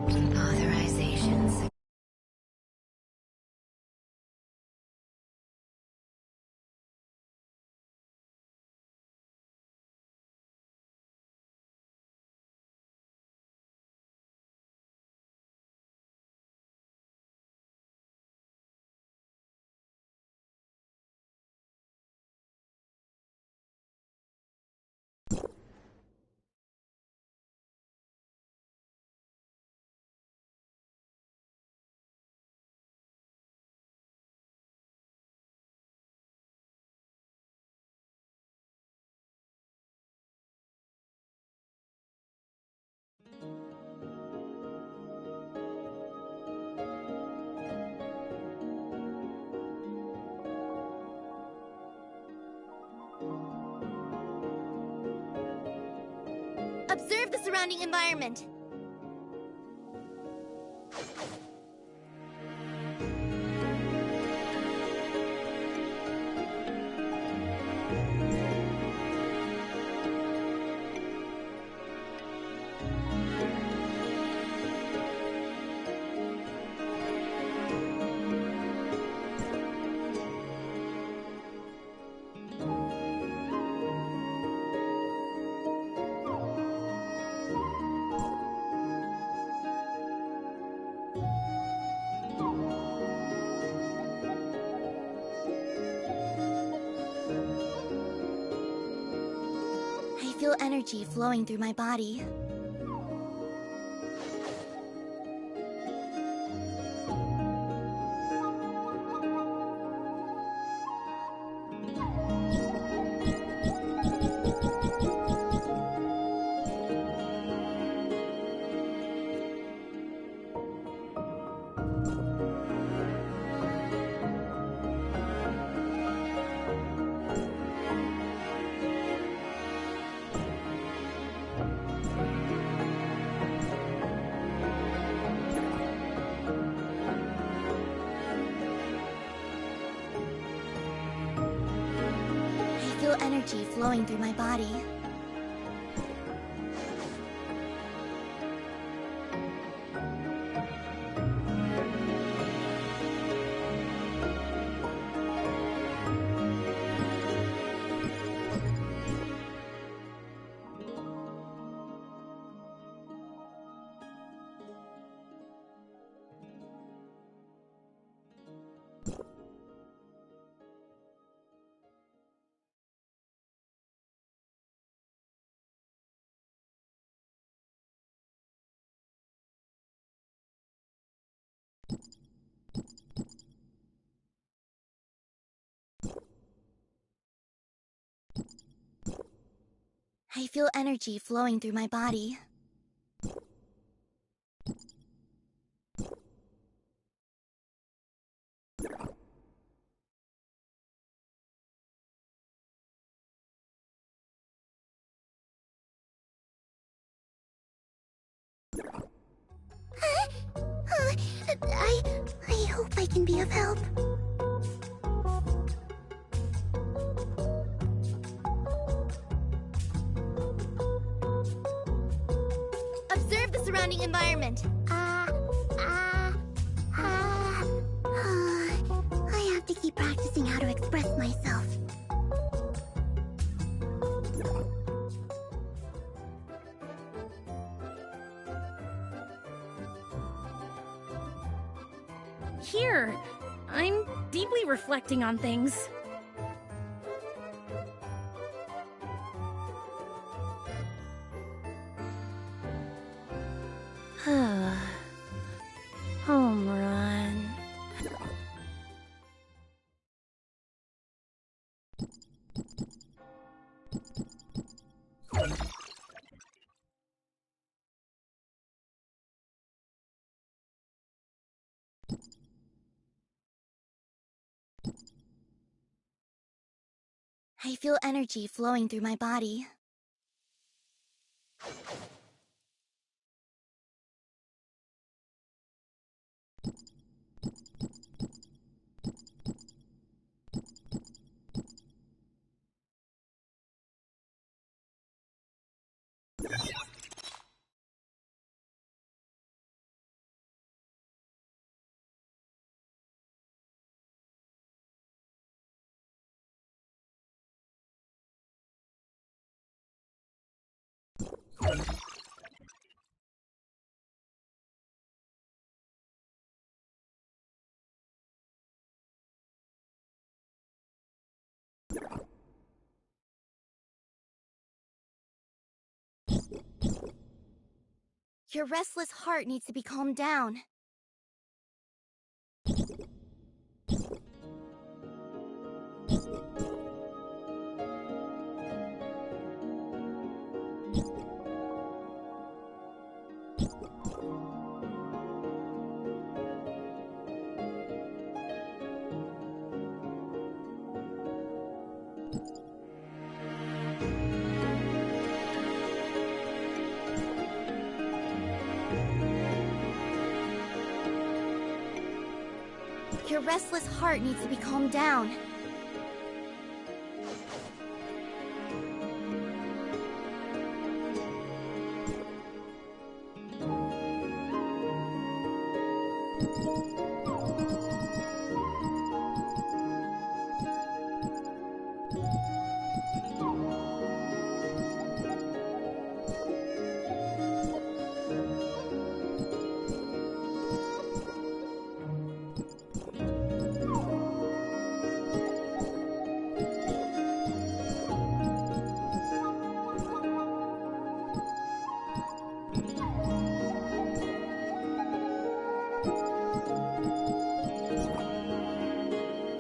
Authorizations. Observe the surrounding environment. I feel energy flowing through my body. I feel energy flowing through my body. I feel energy flowing through my body. I hope I can be of help. Observe the surrounding environment. I have to keep practicing how to express myself. Here, I'm deeply reflecting on things. Home run. I feel energy flowing through my body. Your restless heart needs to be calmed down. Your restless heart needs to be calmed down.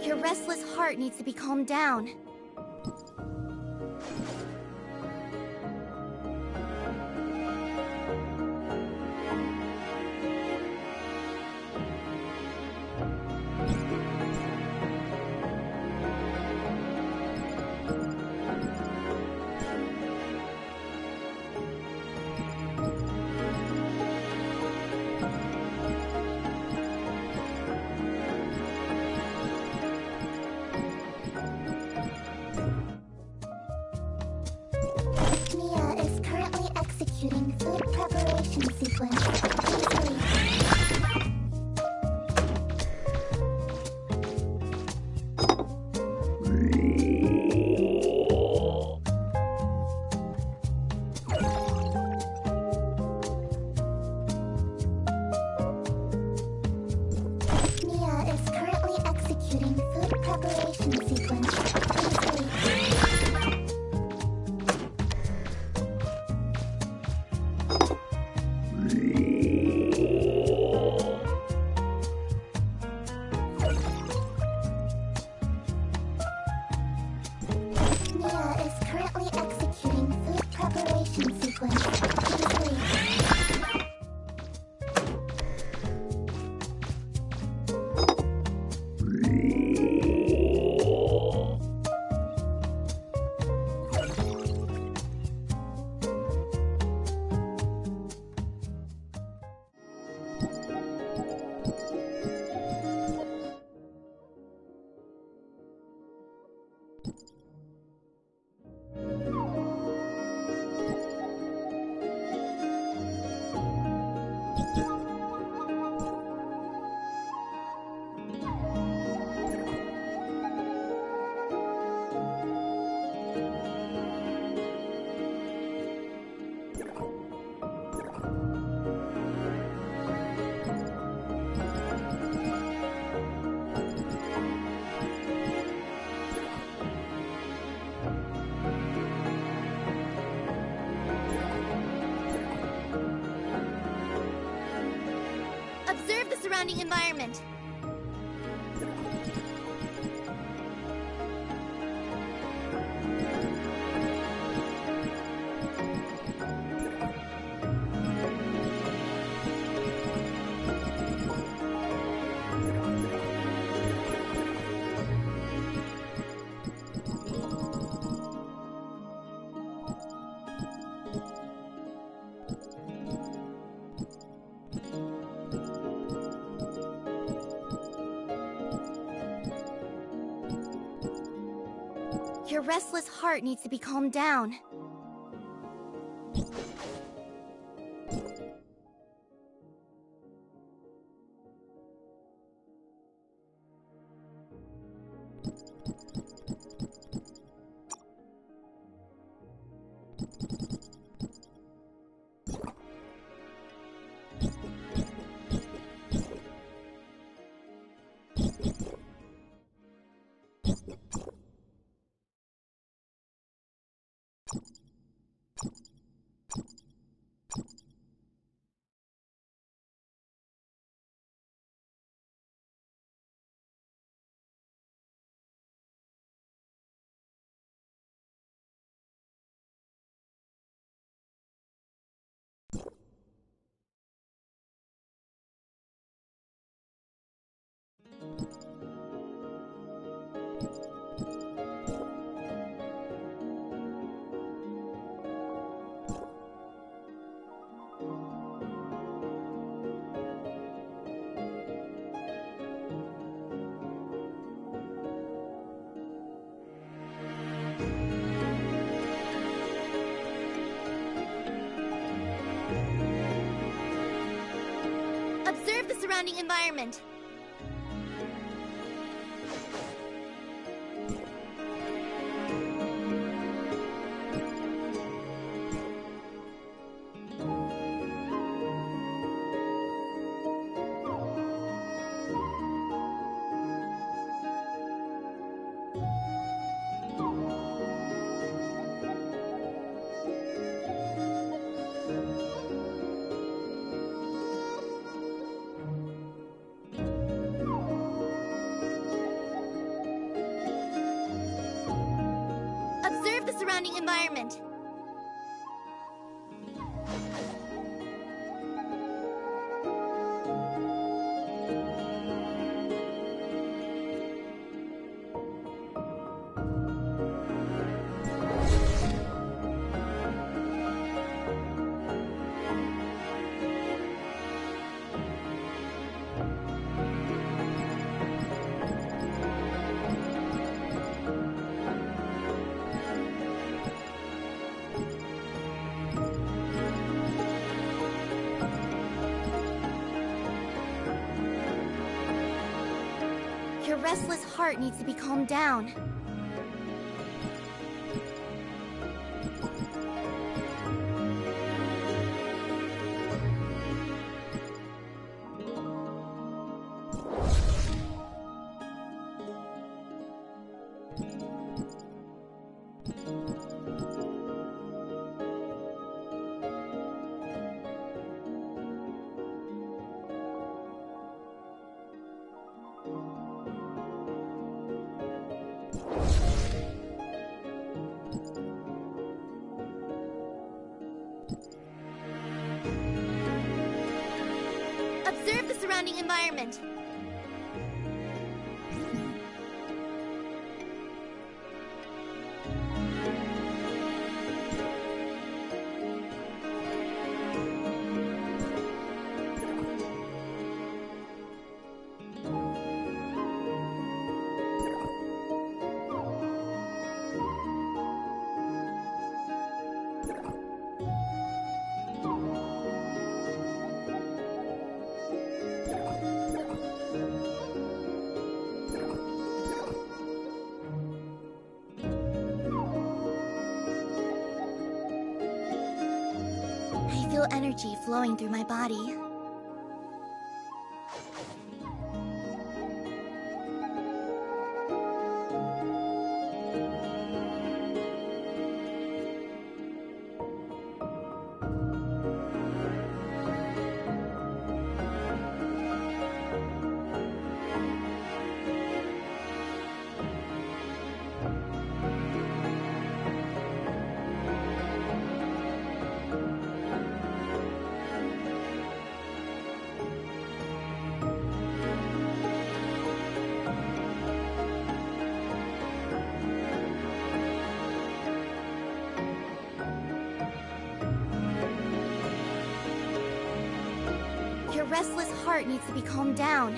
Your restless heart needs to be calmed down. Food preparation sequence. Please wait. Mia is currently executing food preparation sequence. Please wait. Mia is currently executing food preparation sequence. Please wait. Observe the surrounding environment. Your restless heart needs to be calmed down. Observe the surrounding environment. Observe the surrounding environment. Your restless heart needs to be calmed down. Observe the surrounding environment. I feel energy flowing through my body. Your restless heart needs to be calmed down.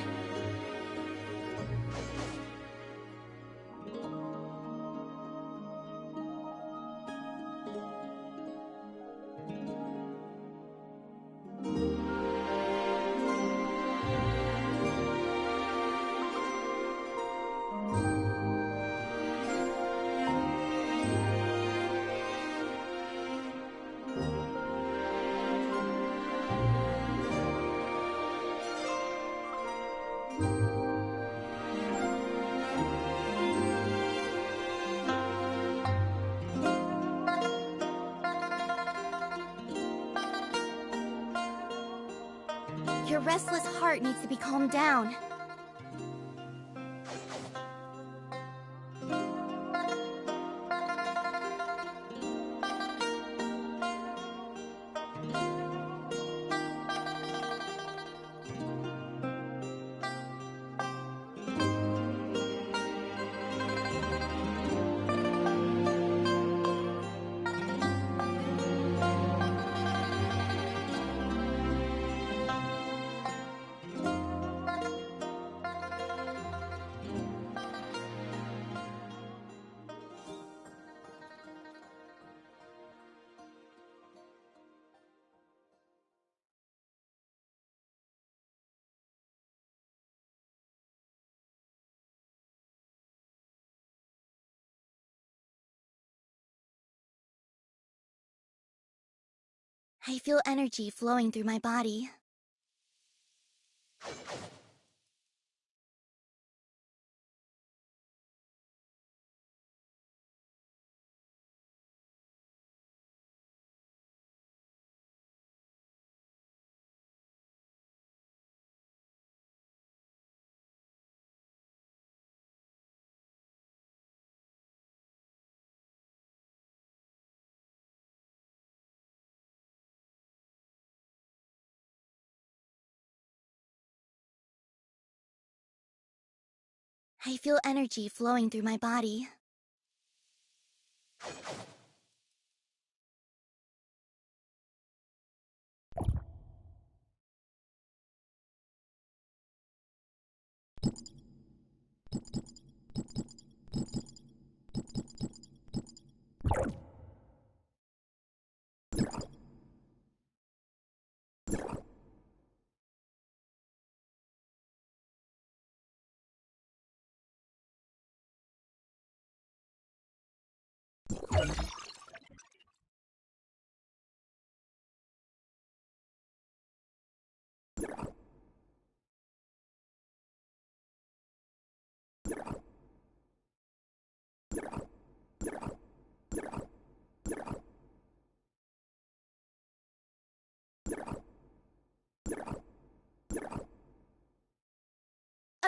restless heart needs to be calmed down. I feel energy flowing through my body. I feel energy flowing through my body.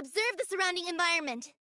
Observe the surrounding environment.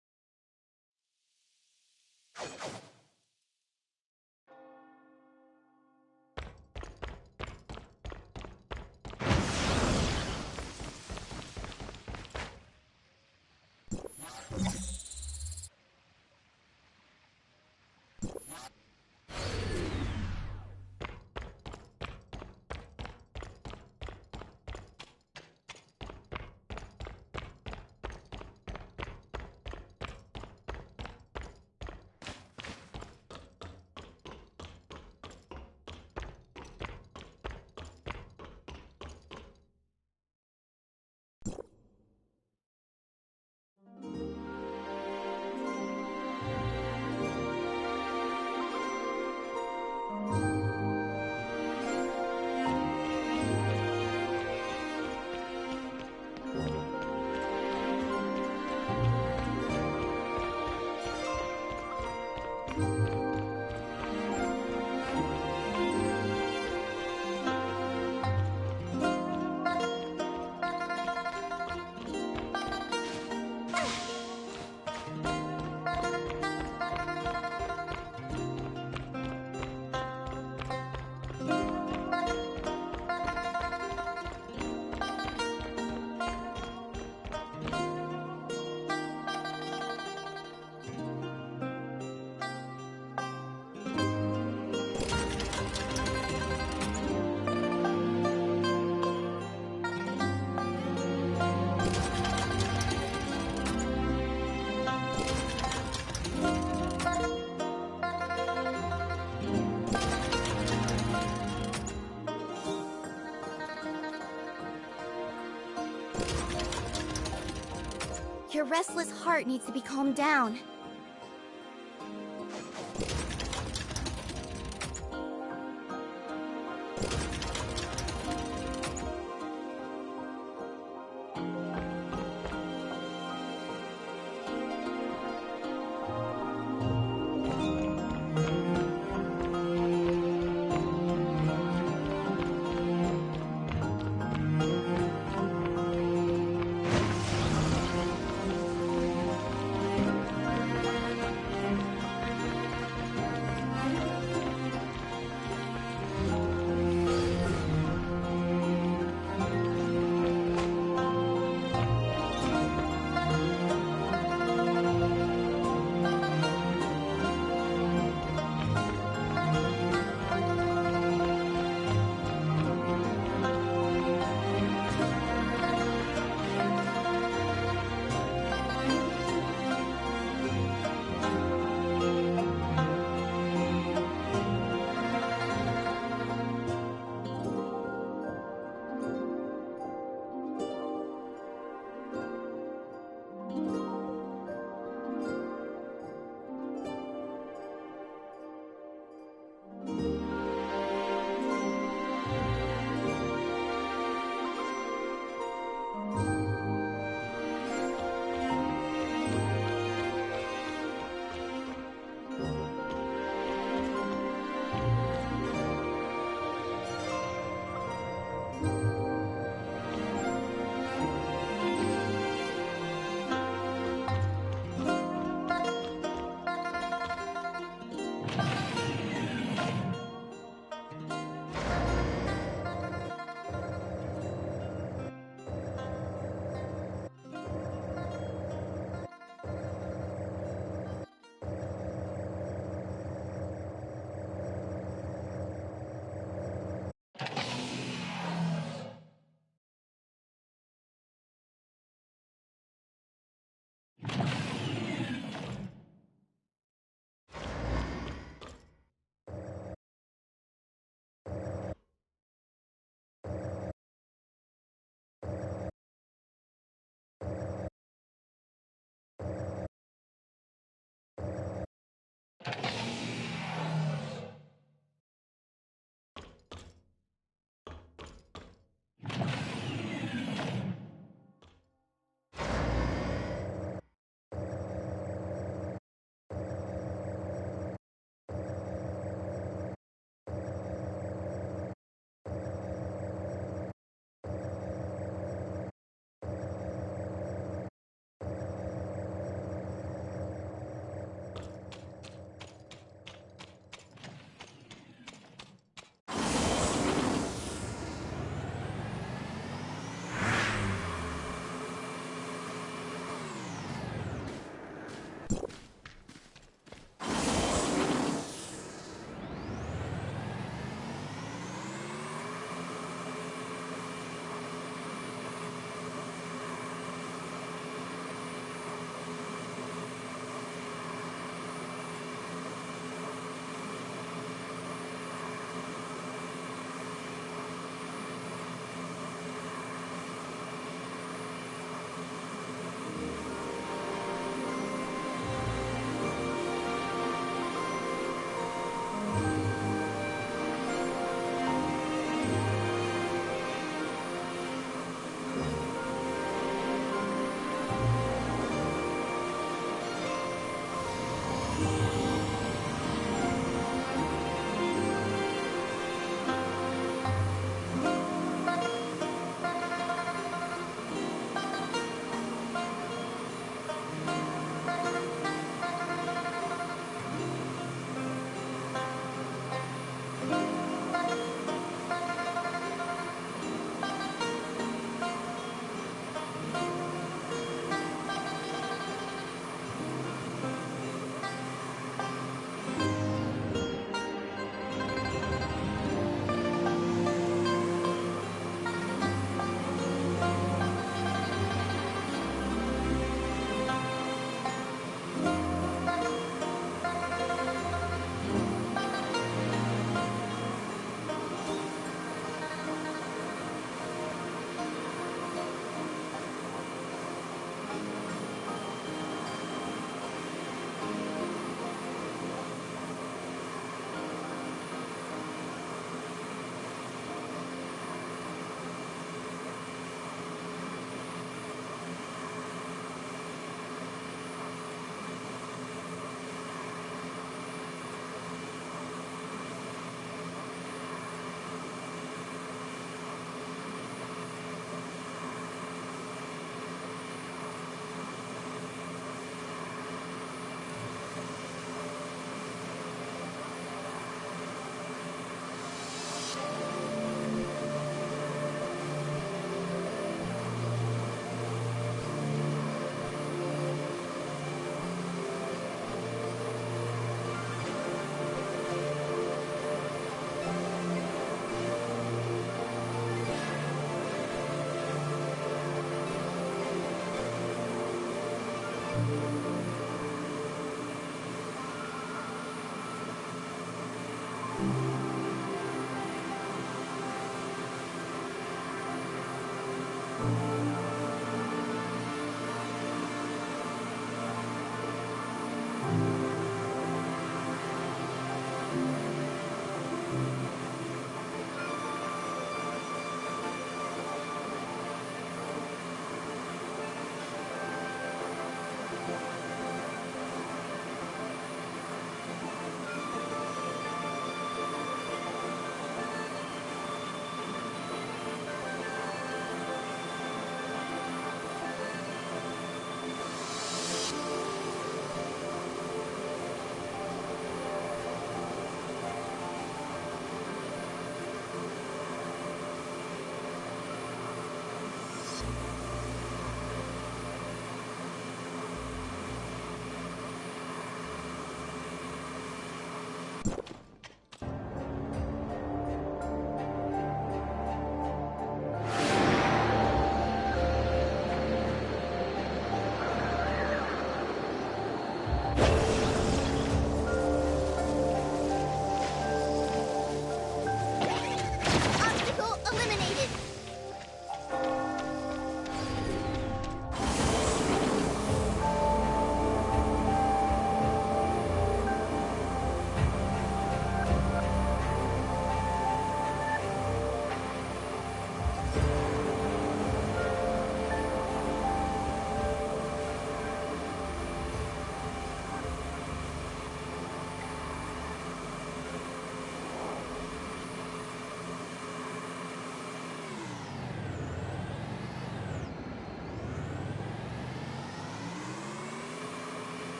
Your restless heart needs to be calmed down.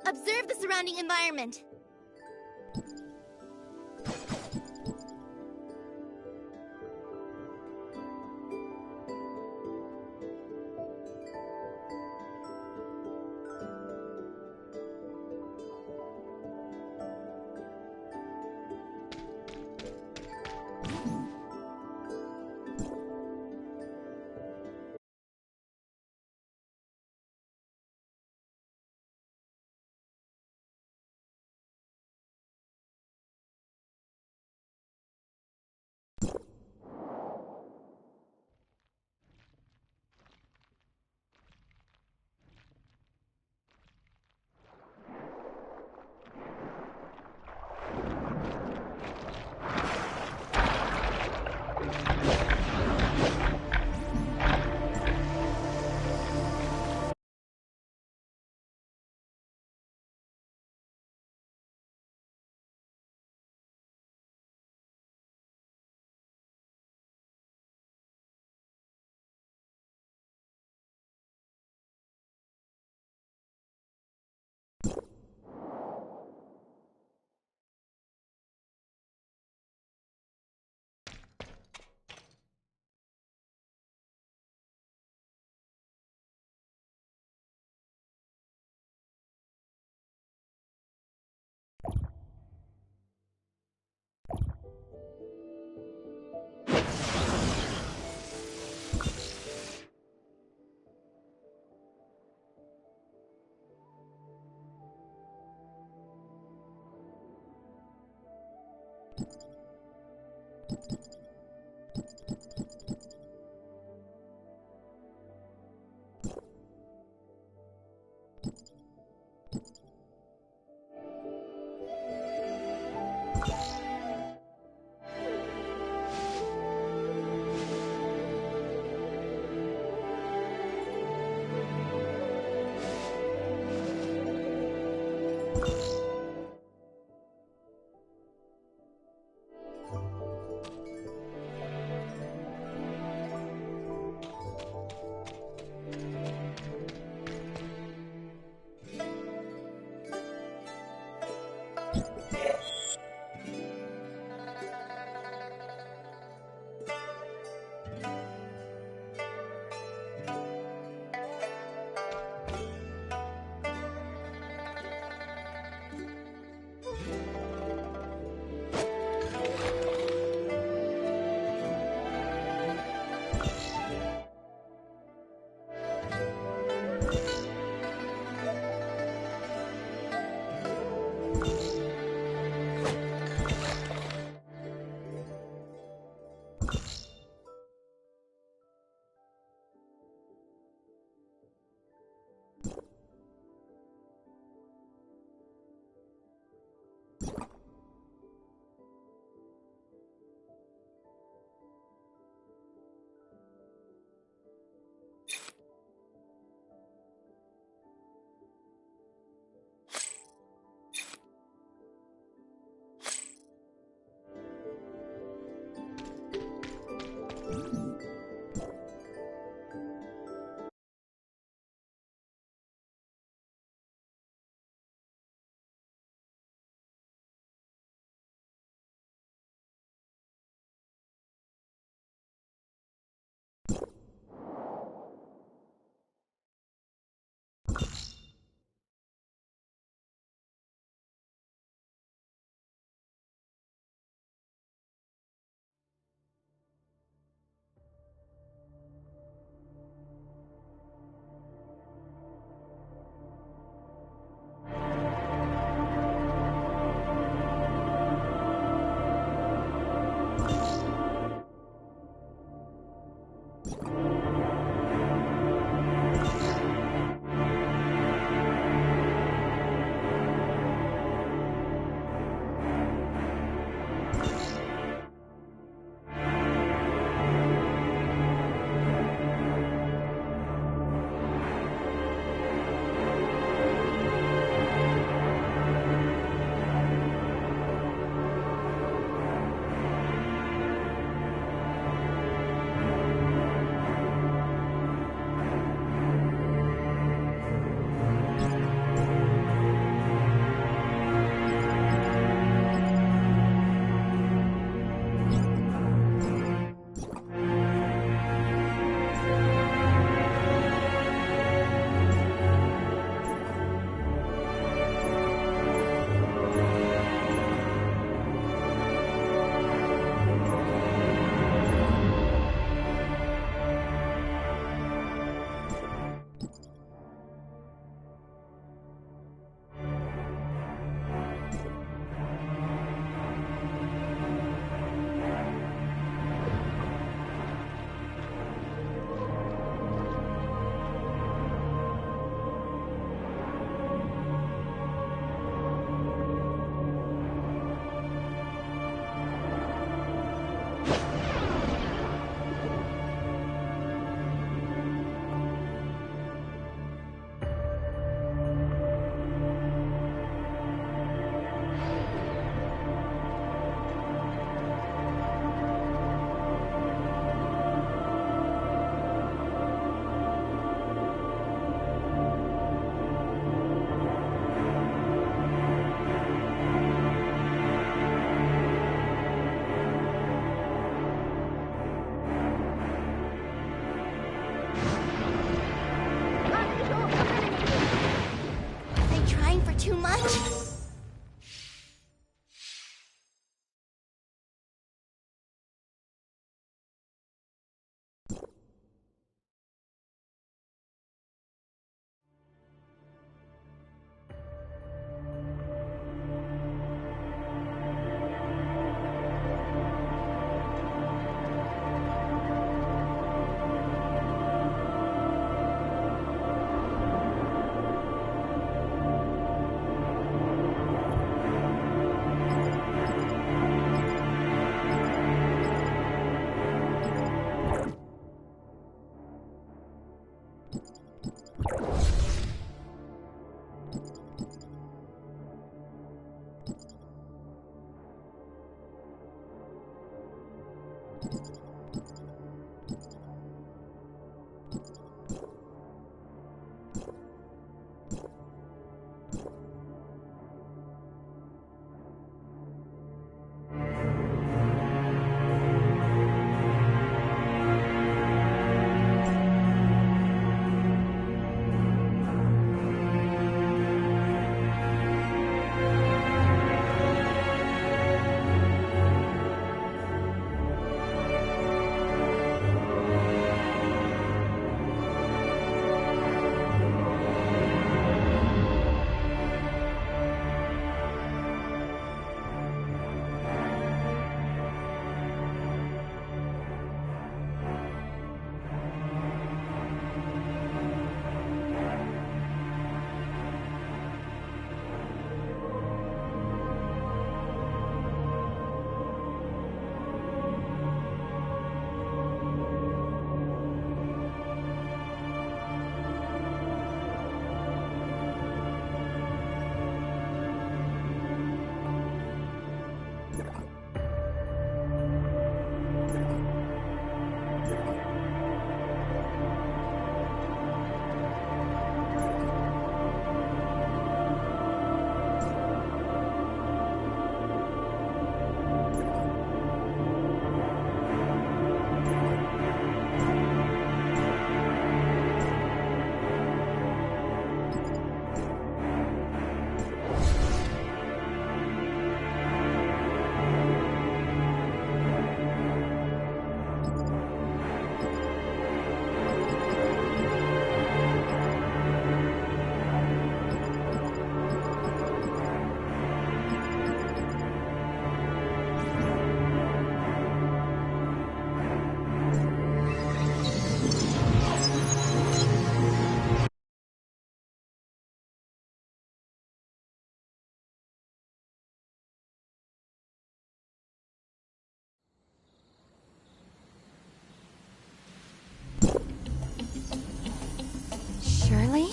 Observe the surrounding environment. Shirley?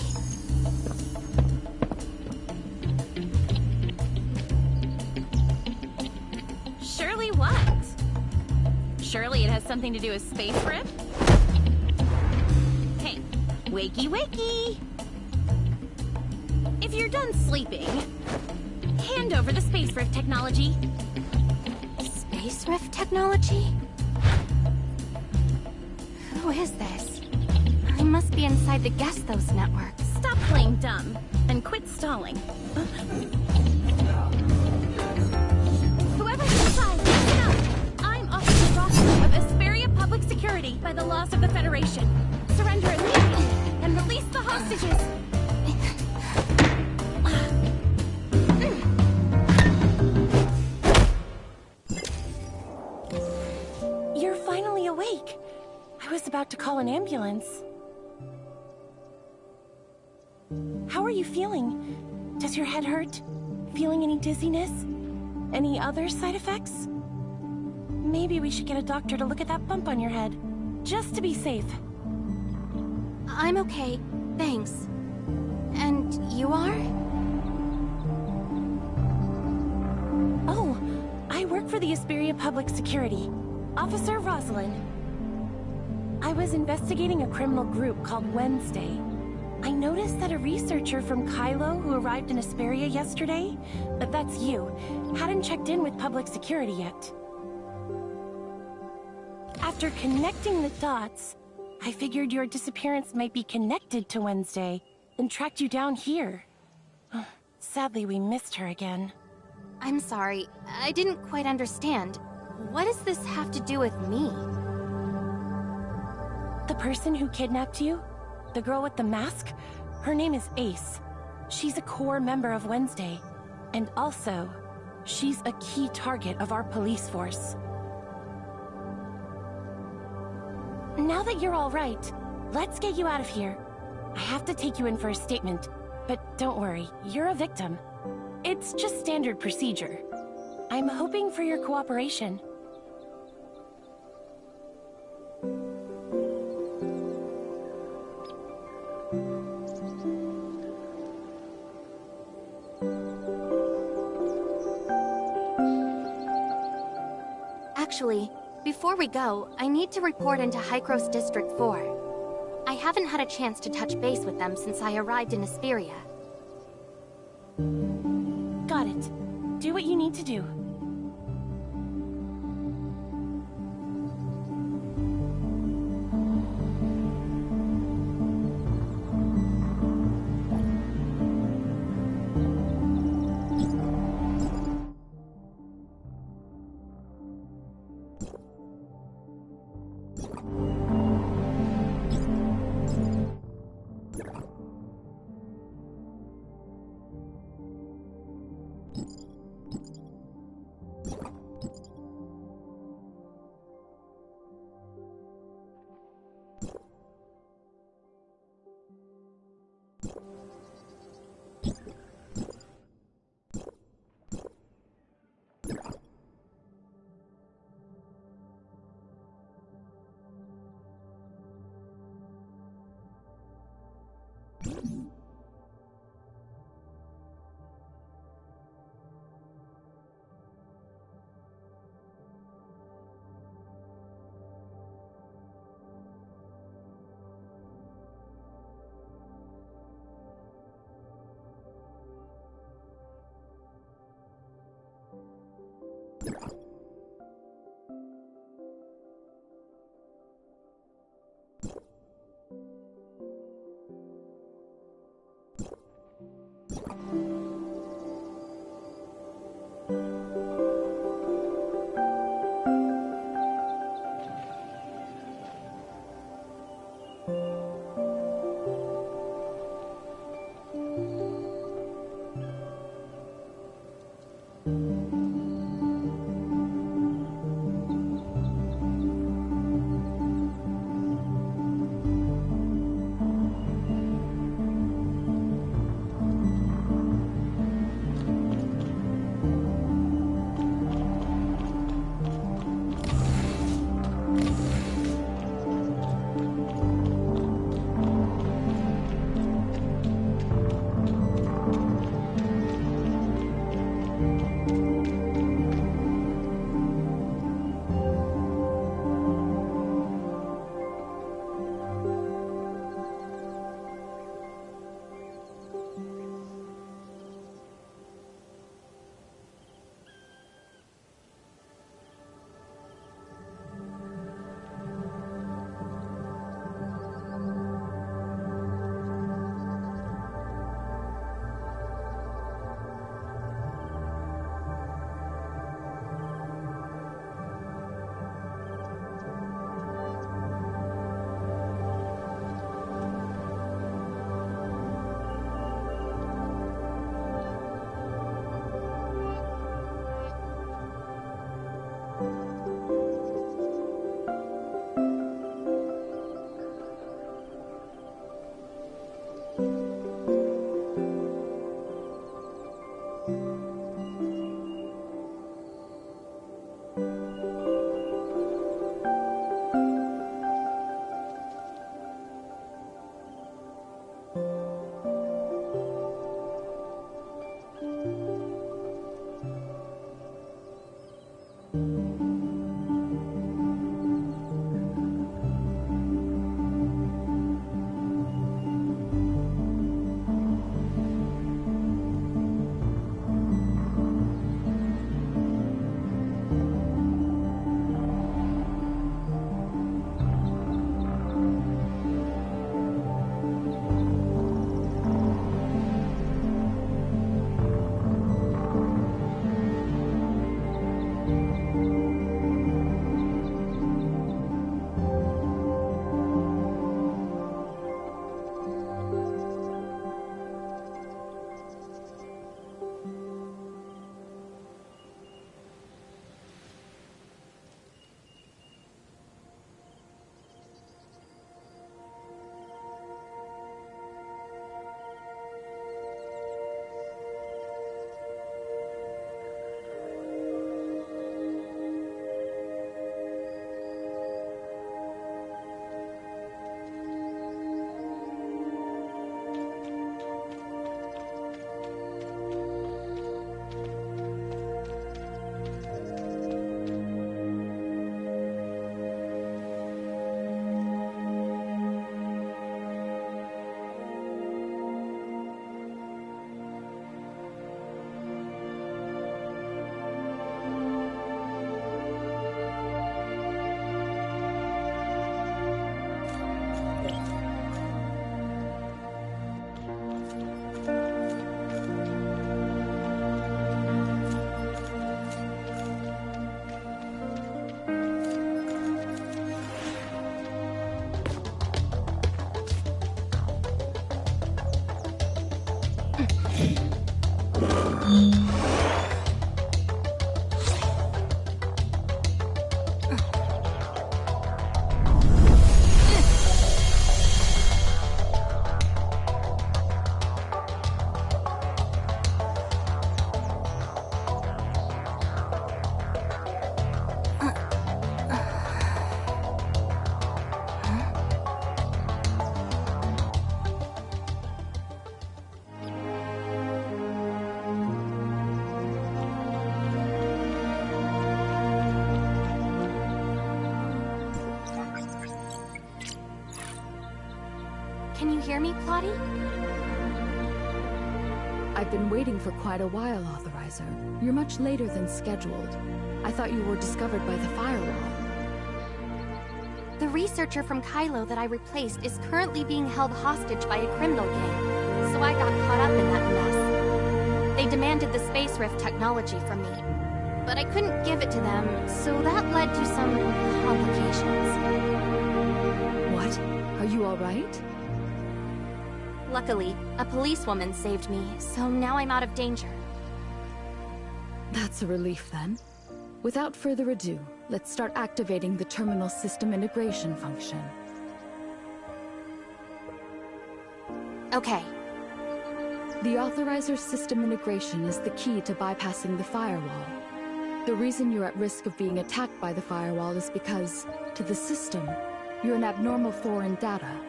Surely what? Surely it has something to do with space rift? Hey, wakey wakey! If you're done sleeping, hand over the space rift technology. Space rift technology? Who is this? I must be inside the Gestos network. Stop playing dumb and quit stalling. Whoever's inside, listen up! I'm Officer Rossler of Asperia Public Security by the laws of the Federation. Surrender immediately and release the hostages. You're finally awake. I was about to call an ambulance. How are you feeling? Does your head hurt? Feeling any dizziness? Any other side effects? Maybe we should get a doctor to look at that bump on your head, just to be safe. I'm okay, thanks. And you are? Oh, I work for the Asperia Public Security. Officer Rosalind. I was investigating a criminal group called Wednesday. I noticed that a researcher from Kylo who arrived in Asperia yesterday, but that's you, hadn't checked in with public security yet. After connecting the dots, I figured your disappearance might be connected to Wednesday, and tracked you down here. Sadly, we missed her again. I'm sorry, I didn't quite understand. What does this have to do with me? The person who kidnapped you? The girl with the mask? Her name is Ace. She's a core member of Wednesday. And also, she's a key target of our police force. Now that you're all right, let's get you out of here. I have to take you in for a statement, but don't worry, you're a victim. It's just standard procedure. I'm hoping for your cooperation. Actually, before we go, I need to report into Hycros District 4. I haven't had a chance to touch base with them since I arrived in Asperia. Got it. Do what you need to do. Can you hear me, Plotty? I've been waiting for quite a while, Authorizer. You're much later than scheduled. I thought you were discovered by the firewall. The researcher from Kylo that I replaced is currently being held hostage by a criminal gang, so I got caught up in that mess. They demanded the space rift technology from me, but I couldn't give it to them, so that led to some complications. What? Are you all right? Luckily, a policewoman saved me, so now I'm out of danger. That's a relief then. Without further ado, let's start activating the terminal system integration function. Okay. The Authorizer system integration is the key to bypassing the firewall. The reason you're at risk of being attacked by the firewall is because, to the system, you're an abnormal foreign data.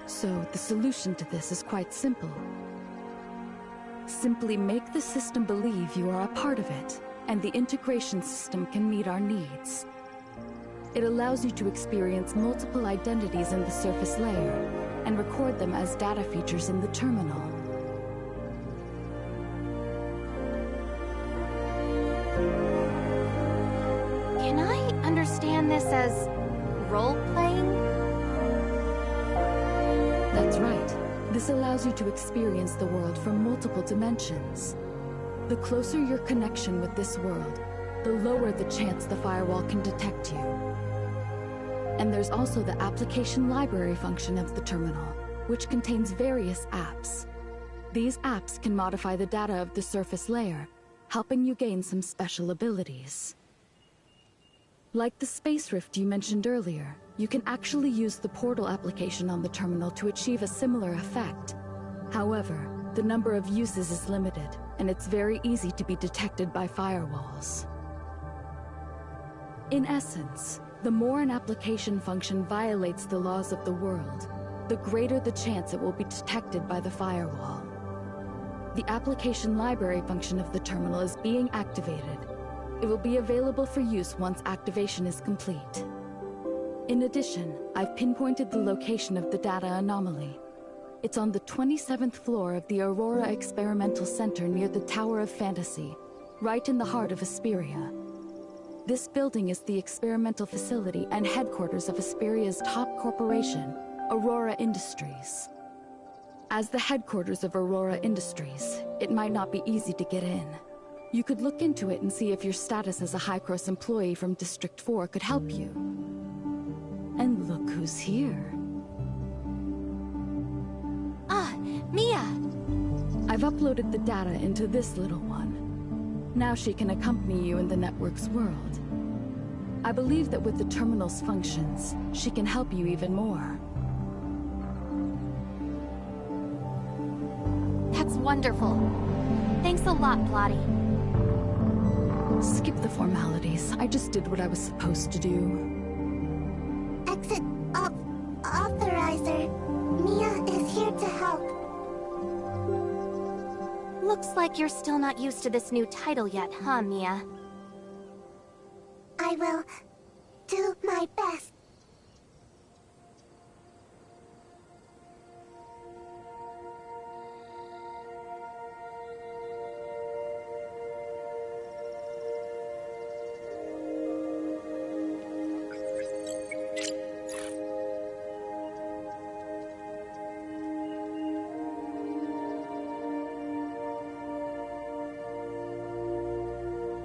So, the solution to this is quite simple. Simply make the system believe you are a part of it, and the integration system can meet our needs. It allows you to experience multiple identities in the surface layer, and record them as data features in the terminal. Can I understand this as role-playing? That's right. This allows you to experience the world from multiple dimensions. The closer your connection with this world, the lower the chance the firewall can detect you. And there's also the application library function of the terminal, which contains various apps. These apps can modify the data of the surface layer, helping you gain some special abilities. Like the space rift you mentioned earlier, you can actually use the portal application on the terminal to achieve a similar effect. However, the number of uses is limited, and it's very easy to be detected by firewalls. In essence, the more an application function violates the laws of the world, the greater the chance it will be detected by the firewall. The application library function of the terminal is being activated. It will be available for use once activation is complete. In addition, I've pinpointed the location of the data anomaly. It's on the 27th floor of the Aurora Experimental Center near the Tower of Fantasy, right in the heart of Asperia. This building is the experimental facility and headquarters of Asperia's top corporation, Aurora Industries. As the headquarters of Aurora Industries, it might not be easy to get in. You could look into it and see if your status as a High-Cross employee from District 4 could help you. And look who's here. Ah, Mia! I've uploaded the data into this little one. Now she can accompany you in the network's world. I believe that with the terminal's functions, she can help you even more. That's wonderful. Thanks a lot, Plotty. Skip the formalities. I just did what I was supposed to do. Exit Authorizer. Mia is here to help. Looks like you're still not used to this new title yet, huh, Mia? I will do my best.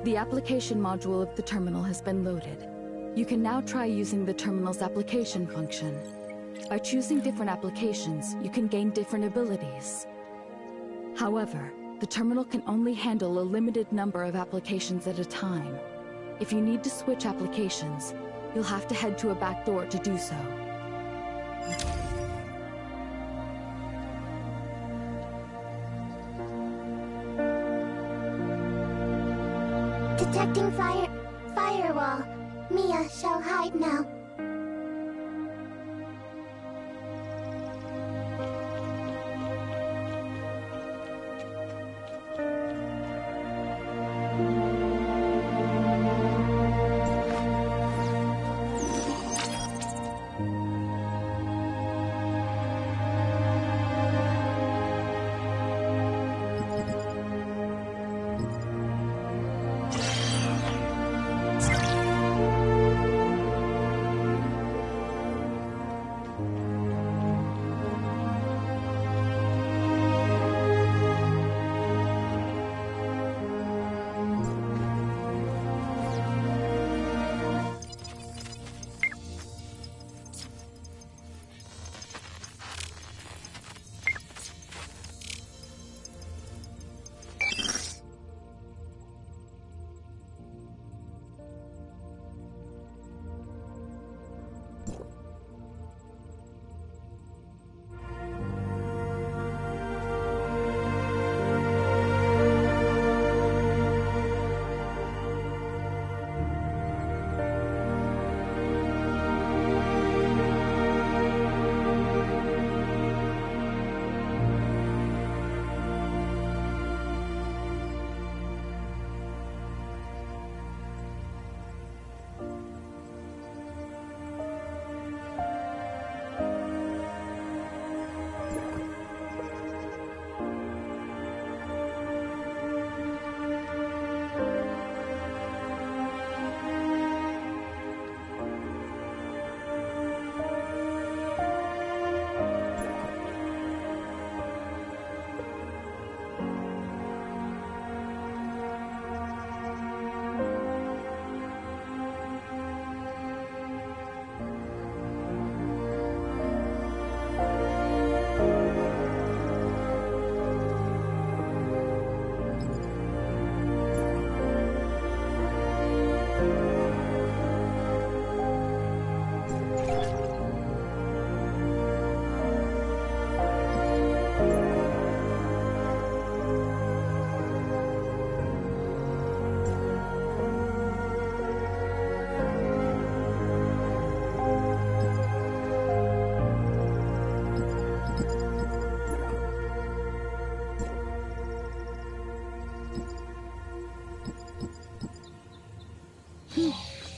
The application module of the terminal has been loaded. You can now try using the terminal's application function. By choosing different applications, you can gain different abilities. However, The terminal can only handle a limited number of applications at a time. If you need to switch applications, you'll have to head to a back door to do so. Detecting firewall. Mia shall hide now.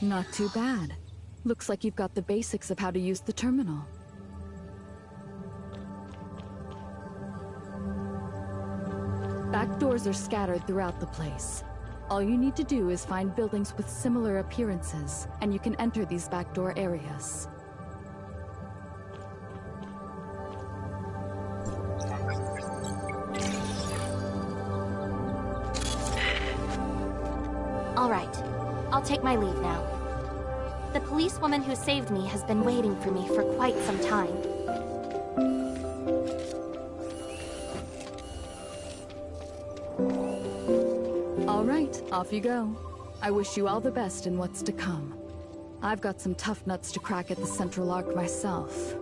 Not too bad. Looks like you've got the basics of how to use the terminal. Back doors are scattered throughout the place. All you need to do is find buildings with similar appearances, and you can enter these backdoor areas. All right, I'll take my leave now. The policewoman who saved me has been waiting for me for quite some time. All right, off you go. I wish you all the best in what's to come. I've got some tough nuts to crack at the Central Arc myself.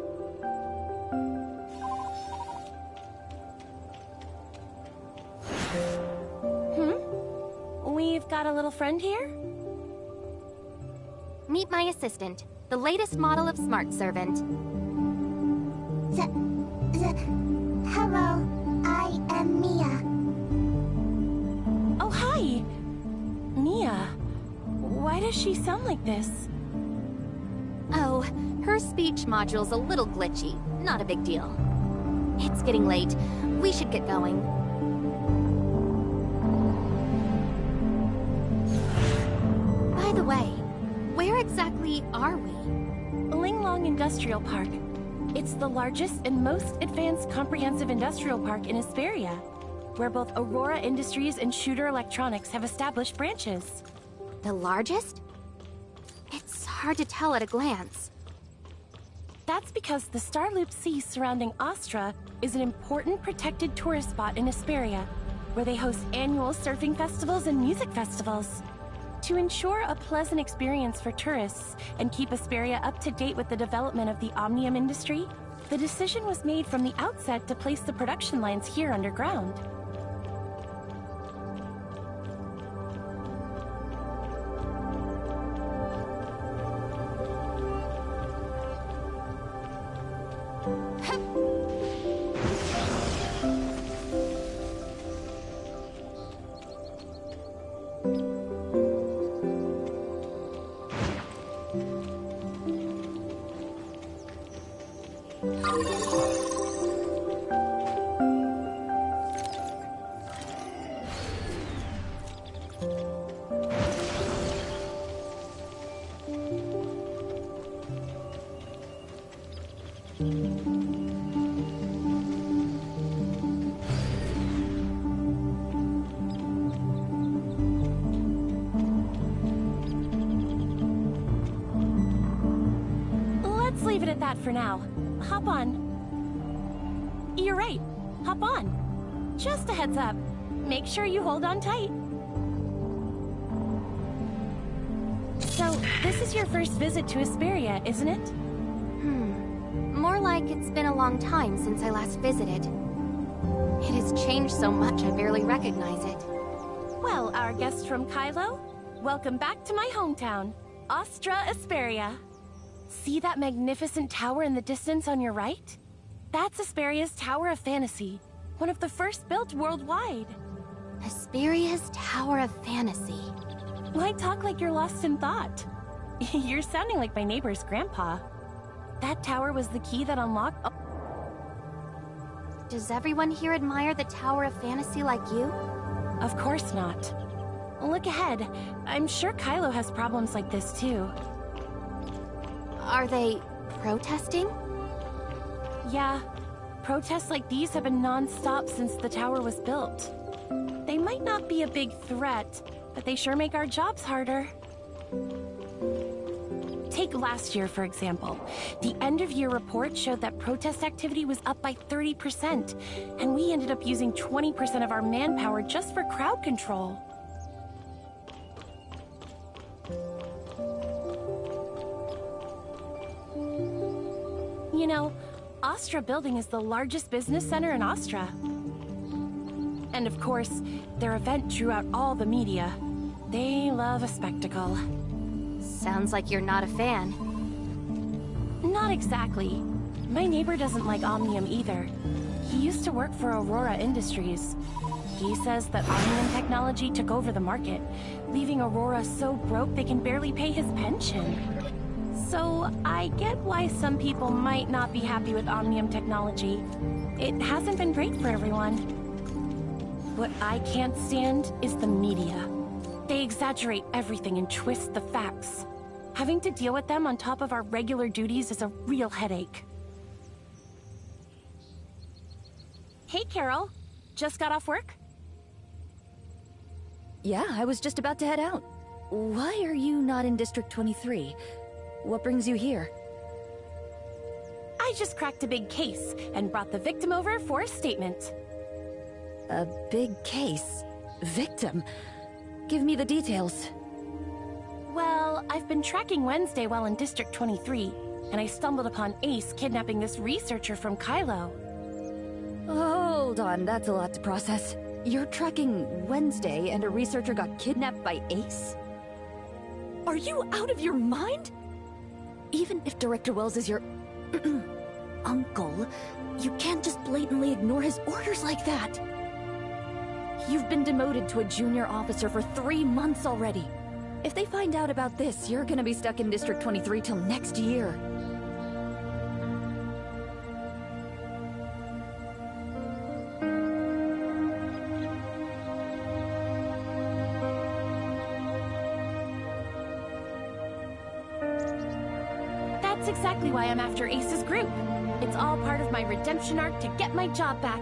We've got a little friend here? Meet my assistant, the latest model of smart servant. Hello, I am Mia. Oh, hi! Mia. Why does she sound like this? Oh, her speech module's a little glitchy. Not a big deal. It's getting late. We should get going. By the way, where exactly are we? Linglong Industrial Park. It's the largest and most advanced comprehensive industrial park in Asperia, where both Aurora Industries and Shooter Electronics have established branches. The largest? It's hard to tell at a glance. That's because the Starloop Sea surrounding Astra is an important protected tourist spot in Asperia. where they host annual surfing festivals and music festivals. To ensure a pleasant experience for tourists and keep Asperia up to date with the development of the omnium industry, the decision was made from the outset to place the production lines here underground. Let's leave it at that for now. Hop on. You're right. Hop on. Just a heads up. Make sure you hold on tight. So, this is your first visit to Asperia, isn't it? More like it's been a long time since I last visited. It has changed so much I barely recognize it. Well, our guest from Kylo, welcome back to my hometown, Ostra Asperia. See that magnificent tower in the distance on your right? That's Asperia's Tower of Fantasy, one of the first built worldwide. Asperia's Tower of Fantasy. Why talk like you're lost in thought? You're sounding like my neighbor's grandpa. That tower was the key that unlocked... Does everyone here admire the Tower of Fantasy like you? Of course not. Look ahead. I'm sure Kylo has problems like this too. Are they protesting? Yeah. Protests like these have been non-stop since the tower was built. They might not be a big threat, but they sure make our jobs harder. Take last year, for example. The end-of-year report showed that protest activity was up by 30%, and we ended up using 20% of our manpower just for crowd control. You know, Ostra Building is the largest business center in Ostra. And of course, their event drew out all the media. They love a spectacle. Sounds like you're not a fan. Not exactly. My neighbor doesn't like Omnium either. He used to work for Aurora Industries. He says that Omnium technology took over the market, leaving Aurora so broke they can barely pay his pension. So I get why some people might not be happy with Omnium technology. It hasn't been great for everyone. What I can't stand is the media. They exaggerate everything and twist the facts. Having to deal with them on top of our regular duties is a real headache. Hey, Carol. Just got off work? Yeah, I was just about to head out. Why are you not in District 23? What brings you here? I just cracked a big case and brought the victim over for a statement. A big case? Victim? Give me the details. Well, I've been tracking Wednesday while in District 23, and I stumbled upon Ace kidnapping this researcher from Kylo. Hold on, that's a lot to process. You're tracking Wednesday and a researcher got kidnapped by Ace? Are you out of your mind? Even if Director Wells is your... uncle, you can't just blatantly ignore his orders like that. You've been demoted to a junior officer for 3 months already. If they find out about this, you're gonna be stuck in District 23 till next year. That's exactly why I'm after Ace's group. It's all part of my redemption arc to get my job back.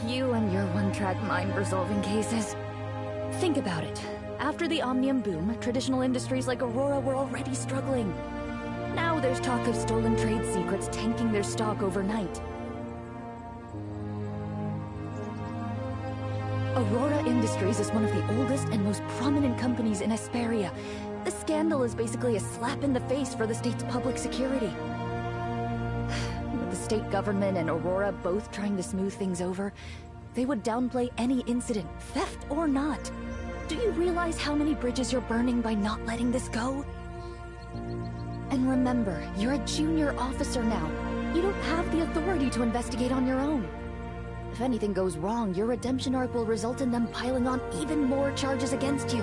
You and your one-track mind resolving cases. Think about it. After the Omnium boom, traditional industries like Aurora were already struggling. Now there's talk of stolen trade secrets tanking their stock overnight. Aurora Industries is one of the oldest and most prominent companies in Asperia. The scandal is basically a slap in the face for the state's public security. With the state government and Aurora both trying to smooth things over, they would downplay any incident, theft or not. Do you realize how many bridges you're burning by not letting this go? And remember, you're a junior officer now. You don't have the authority to investigate on your own. If anything goes wrong, your redemption arc will result in them piling on even more charges against you.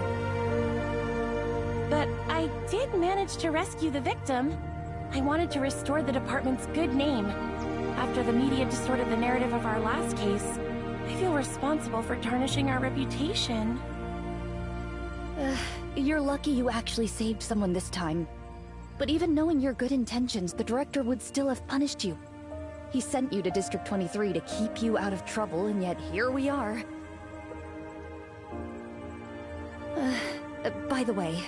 But I did manage to rescue the victim. I wanted to restore the department's good name. After the media distorted the narrative of our last case, I feel responsible for tarnishing our reputation. You're lucky you actually saved someone this time. But even knowing your good intentions, the director would still have punished you. He sent you to District 23 to keep you out of trouble, and yet here we are. By the way,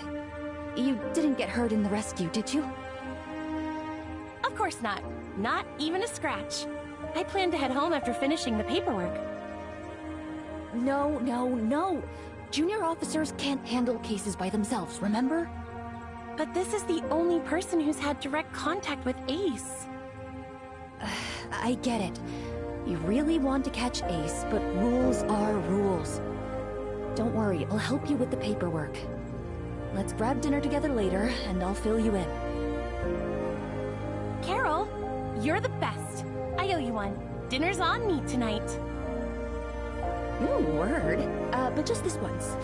you didn't get hurt in the rescue, did you? Of course not. Not even a scratch. I plan to head home after finishing the paperwork. No. Junior officers can't handle cases by themselves, remember? But this is the only person who's had direct contact with Ace. I get it. You really want to catch Ace, but rules are rules. Don't worry, I'll help you with the paperwork. Let's grab dinner together later, and I'll fill you in. Carol, you're the best. I owe you one. Dinner's on me tonight. Word. But just this once.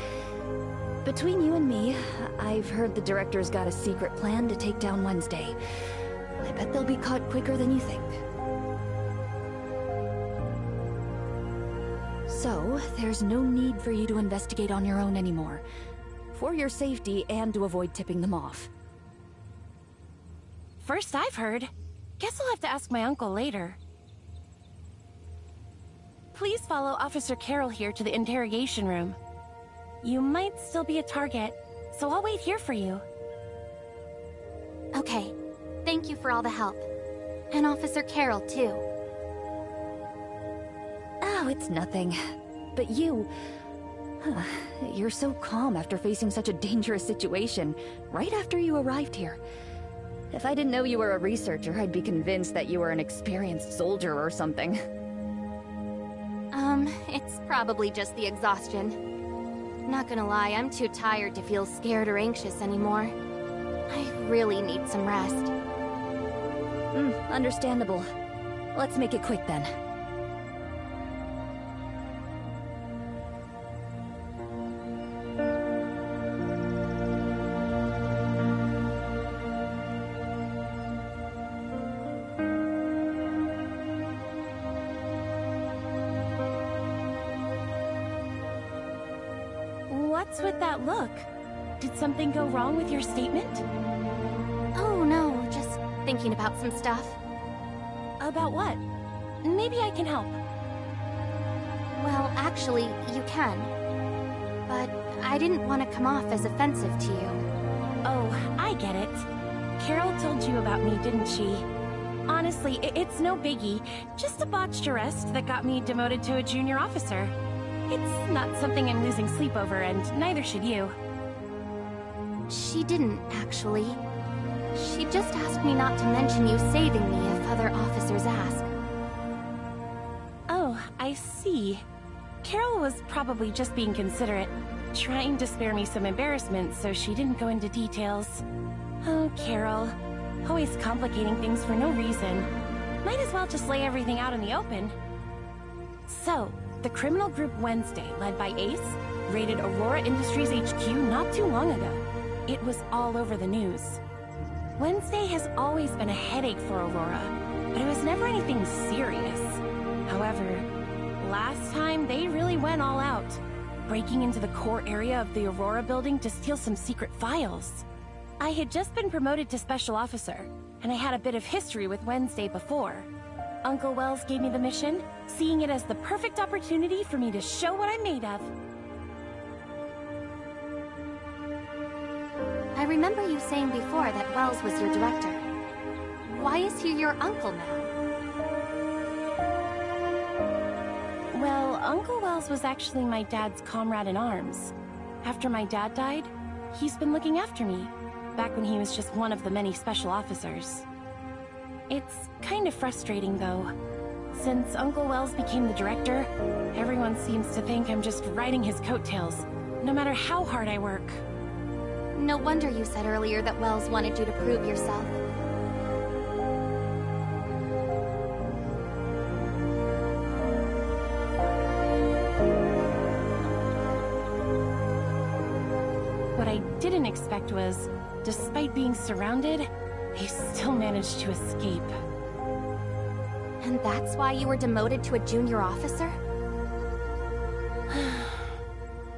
Between you and me, I've heard the director's got a secret plan to take down Wednesday. I bet they'll be caught quicker than you think. So, there's no need for you to investigate on your own anymore. For your safety and to avoid tipping them off. First I've heard. Guess I'll have to ask my uncle later. Please follow Officer Carroll here to the interrogation room. You might still be a target, so I'll wait here for you. Okay. Thank you for all the help. And Officer Carroll, too. Oh, it's nothing. But you... You're so calm after facing such a dangerous situation, right after you arrived here. If I didn't know you were a researcher, I'd be convinced that you were an experienced soldier or something. It's probably just the exhaustion. Not gonna lie, I'm too tired to feel scared or anxious anymore. I really need some rest. Understandable. Let's make it quick then. What's with that look? Did something go wrong with your statement? Oh no, just thinking about some stuff. About what? Maybe I can help. Well, actually, you can. But I didn't want to come off as offensive to you. Oh, I get it. Carol told you about me, didn't she? Honestly, it's no biggie. Just a botched arrest that got me demoted to a junior officer. It's not something I'm losing sleep over, and neither should you. She didn't, actually. She just asked me not to mention you saving me if other officers ask. Oh, I see. Carol was probably just being considerate, trying to spare me some embarrassment, so she didn't go into details. Oh, Carol. Always complicating things for no reason. Might as well just lay everything out in the open. So, the criminal group Wednesday, led by Ace, raided Aurora Industries HQ not too long ago. It was all over the news. Wednesday has always been a headache for Aurora, but it was never anything serious. However, last time they really went all out, breaking into the core area of the Aurora building to steal some secret files. I had just been promoted to Special Officer, and I had a bit of history with Wednesday before. Uncle Wells gave me the mission, seeing it as the perfect opportunity for me to show what I'm made of. I remember you saying before that Wells was your director. Why is he your uncle now? Well, Uncle Wells was actually my dad's comrade in arms. After my dad died, he's been looking after me, back when he was just one of the many special officers. It's kind of frustrating, though. Since Uncle Wells became the director, everyone seems to think I'm just riding his coattails, no matter how hard I work. No wonder you said earlier that Wells wanted you to prove yourself. What I didn't expect was, despite being surrounded, he still managed to escape. And that's why you were demoted to a junior officer?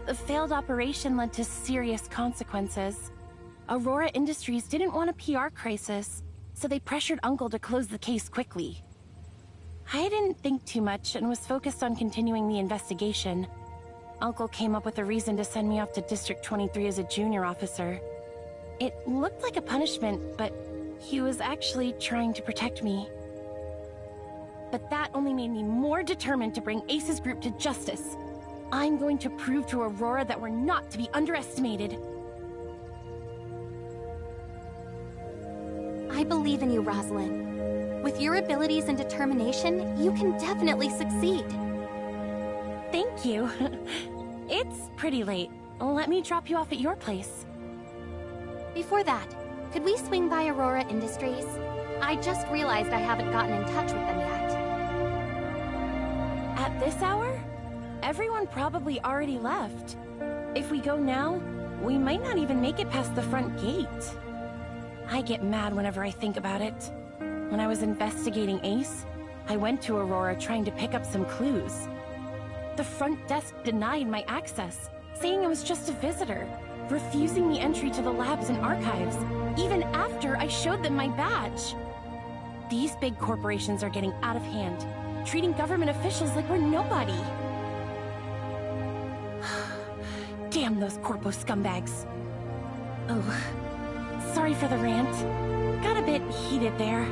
The failed operation led to serious consequences. Aurora Industries didn't want a PR crisis, so they pressured Uncle to close the case quickly. I didn't think too much and was focused on continuing the investigation. Uncle came up with a reason to send me off to District 23 as a junior officer. It looked like a punishment, but he was actually trying to protect me. But that only made me more determined to bring Ace's group to justice. I'm going to prove to Aurora that we're not to be underestimated. I believe in you, Rosalind. With your abilities and determination, you can definitely succeed. Thank you. It's pretty late. Let me drop you off at your place. Before that, could we swing by Aurora Industries? I just realized I haven't gotten in touch with them yet. At this hour? Everyone probably already left. If we go now, we might not even make it past the front gate. I get mad whenever I think about it. When I was investigating Ace, I went to Aurora trying to pick up some clues. The front desk denied my access, saying I was just a visitor, refusing me entry to the labs and archives, even after I showed them my badge. These big corporations are getting out of hand, treating government officials like we're nobody. Damn those corpo scumbags. Oh, sorry for the rant. Got a bit heated there.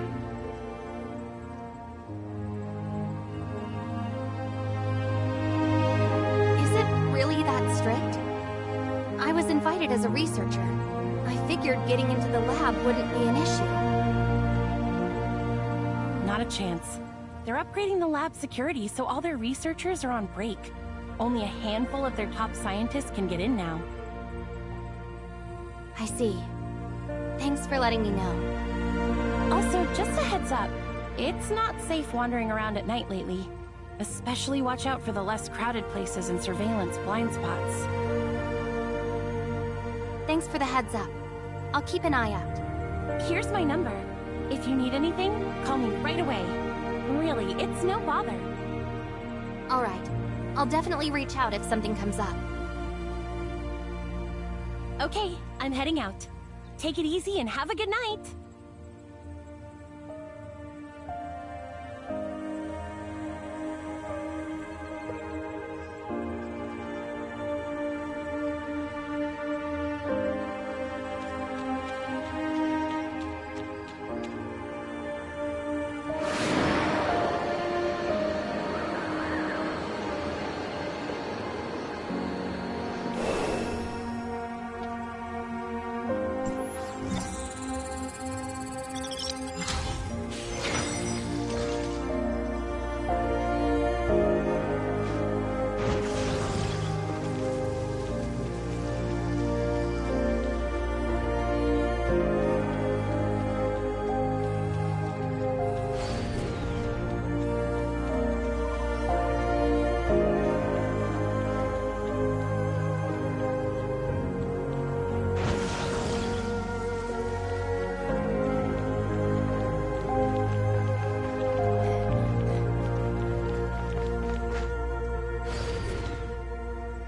Is it really that strict? I was invited as a researcher. I figured getting into the lab wouldn't be an issue. Not a chance. They're upgrading the lab security, so all their researchers are on break. Only a handful of their top scientists can get in now. I see. Thanks for letting me know. Also, just a heads up, it's not safe wandering around at night lately. Especially watch out for the less crowded places and surveillance blind spots. Thanks for the heads up. I'll keep an eye out. Here's my number. If you need anything, call me right away. Really, it's no bother. All right. I'll definitely reach out if something comes up. Okay, I'm heading out. Take it easy and have a good night.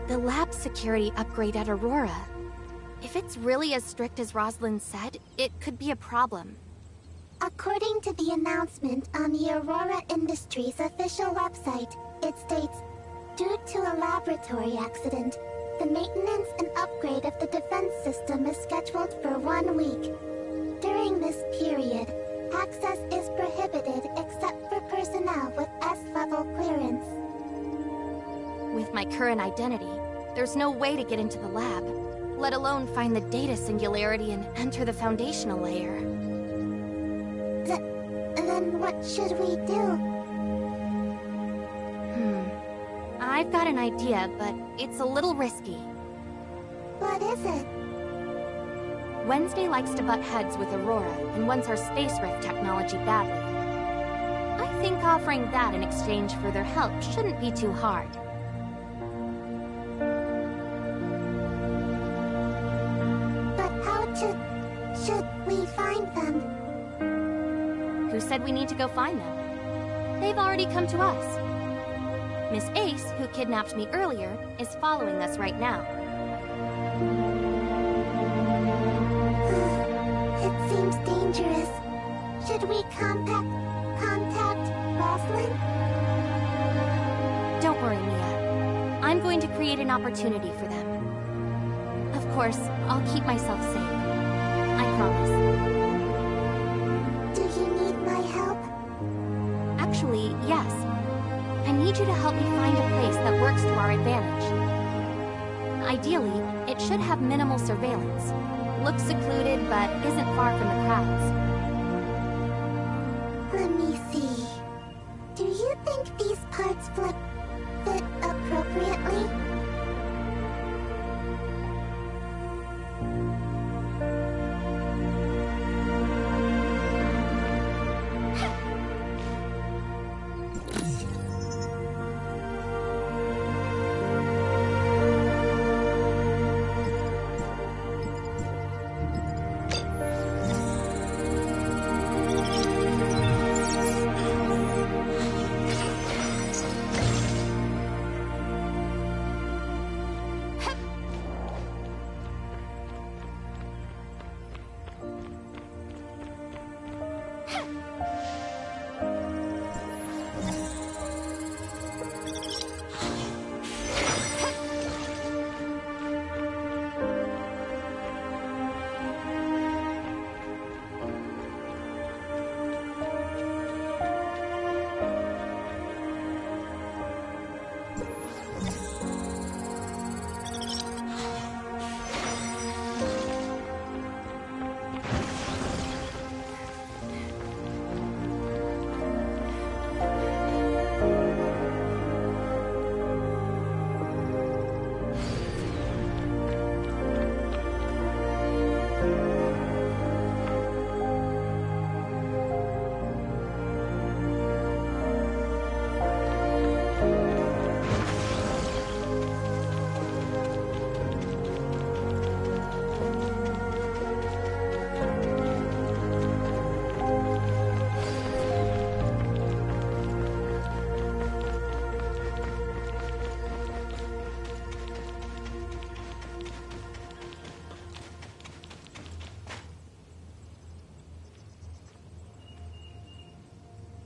The lab security upgrade at Aurora. If it's really as strict as Rosalind said, it could be a problem. According to the announcement on the Aurora Industries official website, it states, due to a laboratory accident, the maintenance and upgrade of the defense system is scheduled for 1 week. During this period, access is prohibited except for personnel with S-level clearance. my current identity, there's no way to get into the lab, let alone find the data singularity and enter the foundational layer. Then what should we do? I've got an idea, but it's a little risky. What is it? Wednesday likes to butt heads with Aurora and wants our space rift technology badly. I think offering that in exchange for their help shouldn't be too hard. But how should we find them? Who said we need to go find them? They've already come to us. Miss Ace, who kidnapped me earlier, is following us right now. It seems dangerous. Should we contact Rosalind? Don't worry, Mia. I'm going to create an opportunity for them. Of course, I'll keep myself safe. I promise. Do you need my help? Actually, yes. I need you to help me find a place that works to our advantage. Ideally, it should have minimal surveillance. Looks secluded, but isn't far from the crowds. Let me see. Do you think these parts fit appropriately?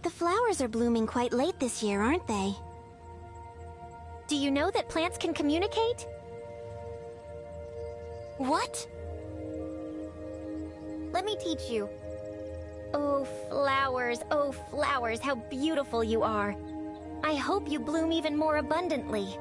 The flowers are blooming quite late this year, aren't they? Do you know that plants can communicate? What? Let me teach you. Oh, flowers, how beautiful you are. I hope you bloom even more abundantly.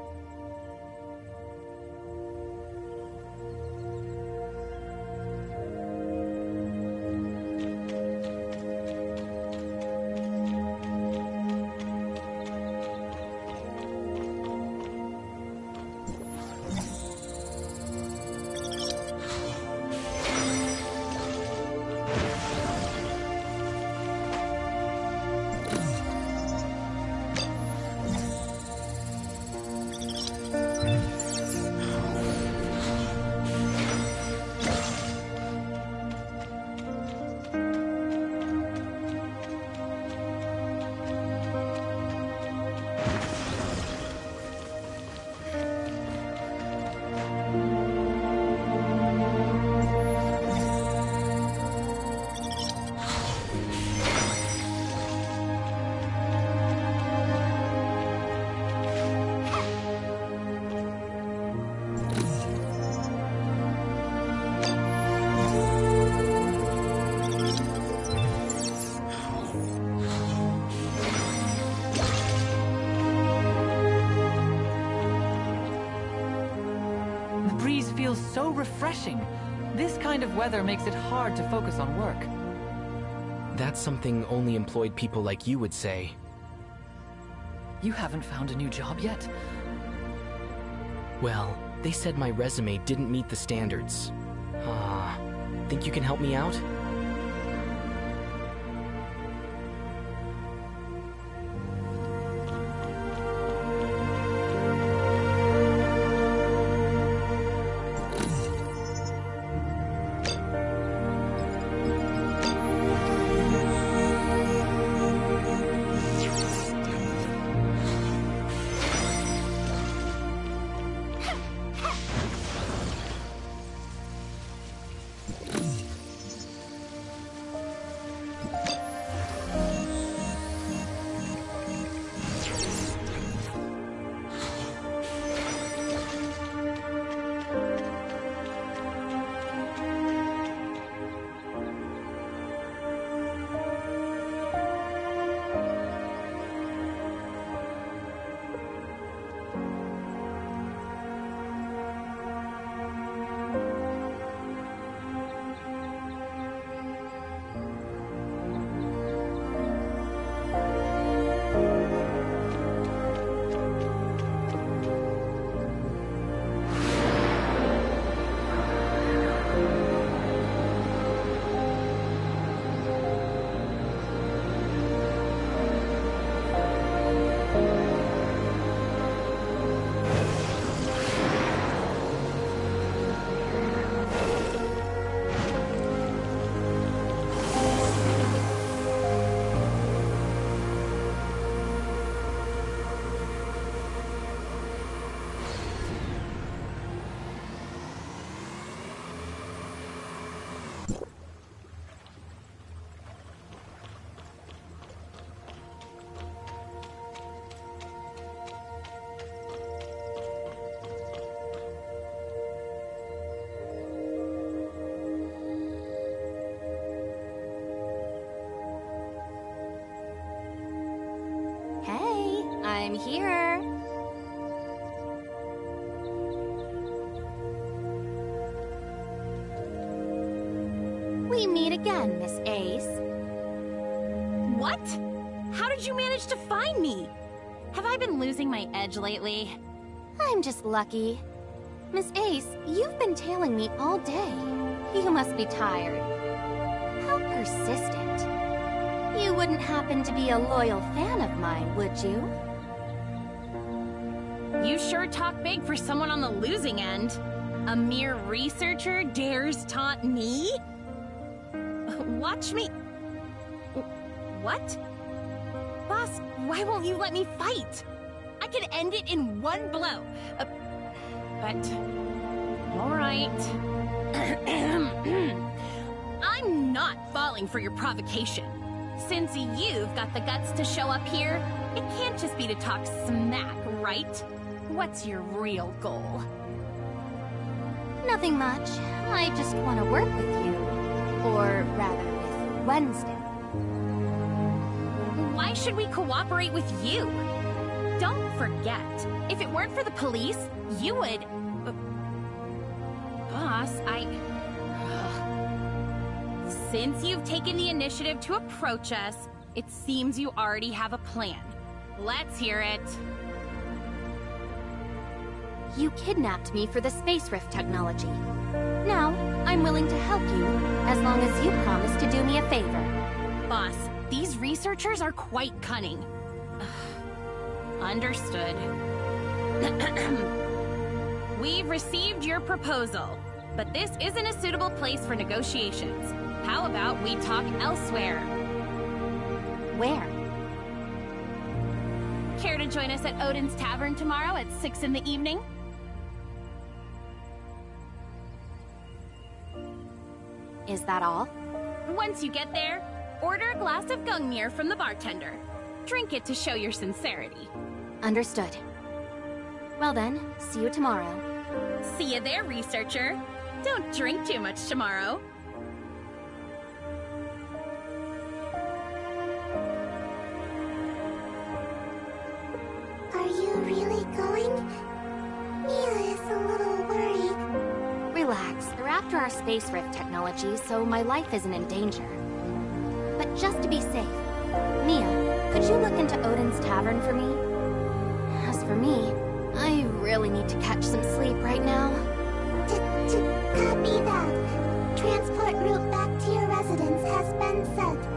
so refreshing. This kind of weather makes it hard to focus on work. That's something only employed people like you would say. You haven't found a new job yet? Well, they said my resume didn't meet the standards. Think you can help me out? I'm here. We meet again, Miss Ace. What? How did you manage to find me? Have I been losing my edge lately? I'm just lucky. Miss Ace, you've been tailing me all day. You must be tired. How persistent. You wouldn't happen to be a loyal fan of mine, would you? You sure talk big for someone on the losing end. A mere researcher dares taunt me? Watch me... What? Boss, why won't you let me fight? I could end it in one blow. But... Alright. I'm not falling for your provocation. Since you've got the guts to show up here, it can't just be to talk smack, right? What's your real goal? Nothing much. I just want to work with you. Or rather, with Wednesday. Why should we cooperate with you? Don't forget, if it weren't for the police, you would... Boss, Since you've taken the initiative to approach us, it seems you already have a plan. Let's hear it. You kidnapped me for the space rift technology. Now, I'm willing to help you, as long as you promise to do me a favor. Boss, these researchers are quite cunning. Understood. We've received your proposal, but this isn't a suitable place for negotiations. How about we talk elsewhere? Where? Care to join us at Odin's Tavern tomorrow at 6 in the evening? Is that all? Once you get there, order a glass of Gungnir from the bartender. Drink it to show your sincerity. Understood. Well then, see you tomorrow. See you there, researcher. Don't drink too much tomorrow. Are you really going? Mia is a little worried. after our space rift technology, so my life isn't in danger. But just to be safe, Mia, could you look into Odin's Tavern for me? As for me, I really need to catch some sleep right now. Copy that. Transport route back to your residence has been set.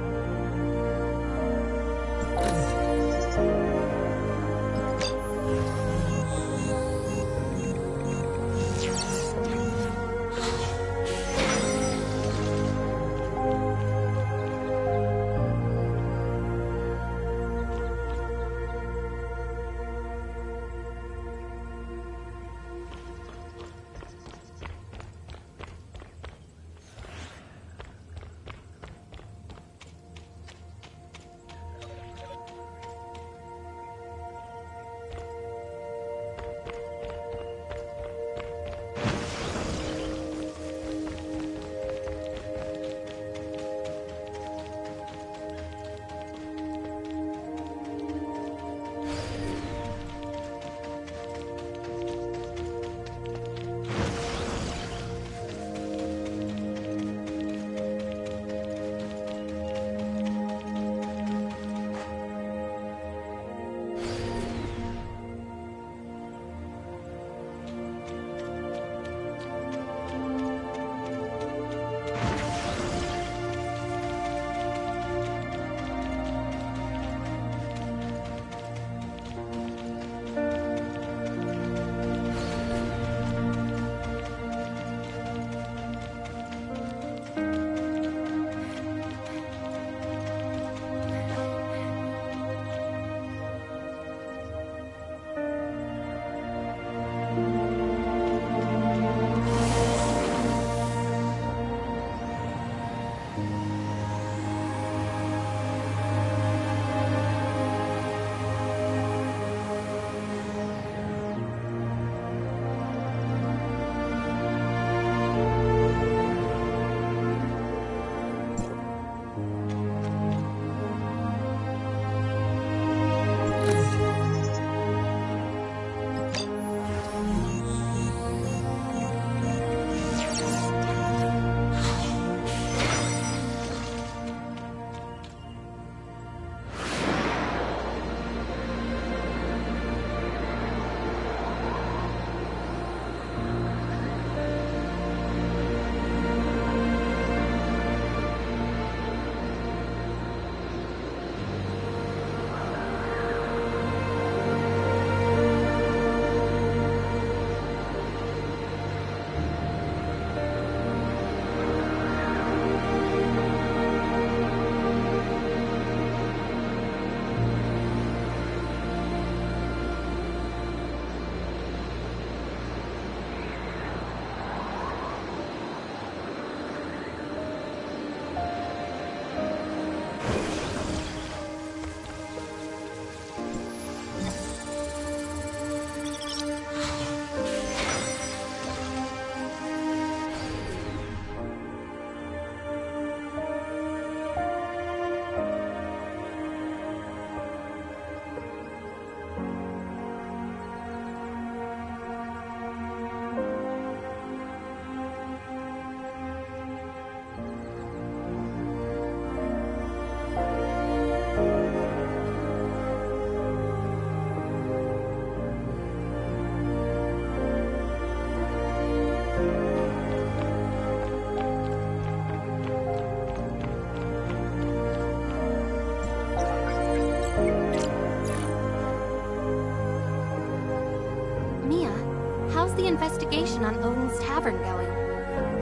investigation on Odin's Tavern going?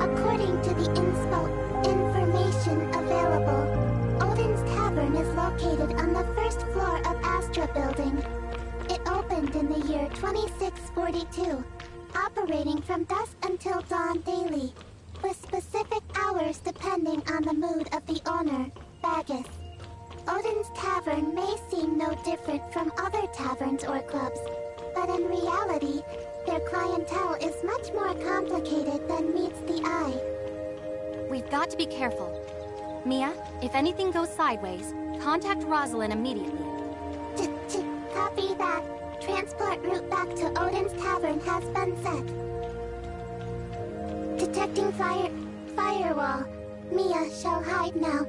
According to the information available, Odin's Tavern is located on the first floor of Astra Building. It opened in the year 2642, operating from dusk until dawn daily, with specific hours depending on the mood of the owner, Bagus. Odin's Tavern may seem no different from other taverns or clubs, but in reality, their clientele is much more complicated than meets the eye. We've got to be careful. Mia, if anything goes sideways, contact Rosalind immediately. Copy that. Transport route back to Odin's Tavern has been set. Detecting firewall. Mia shall hide now.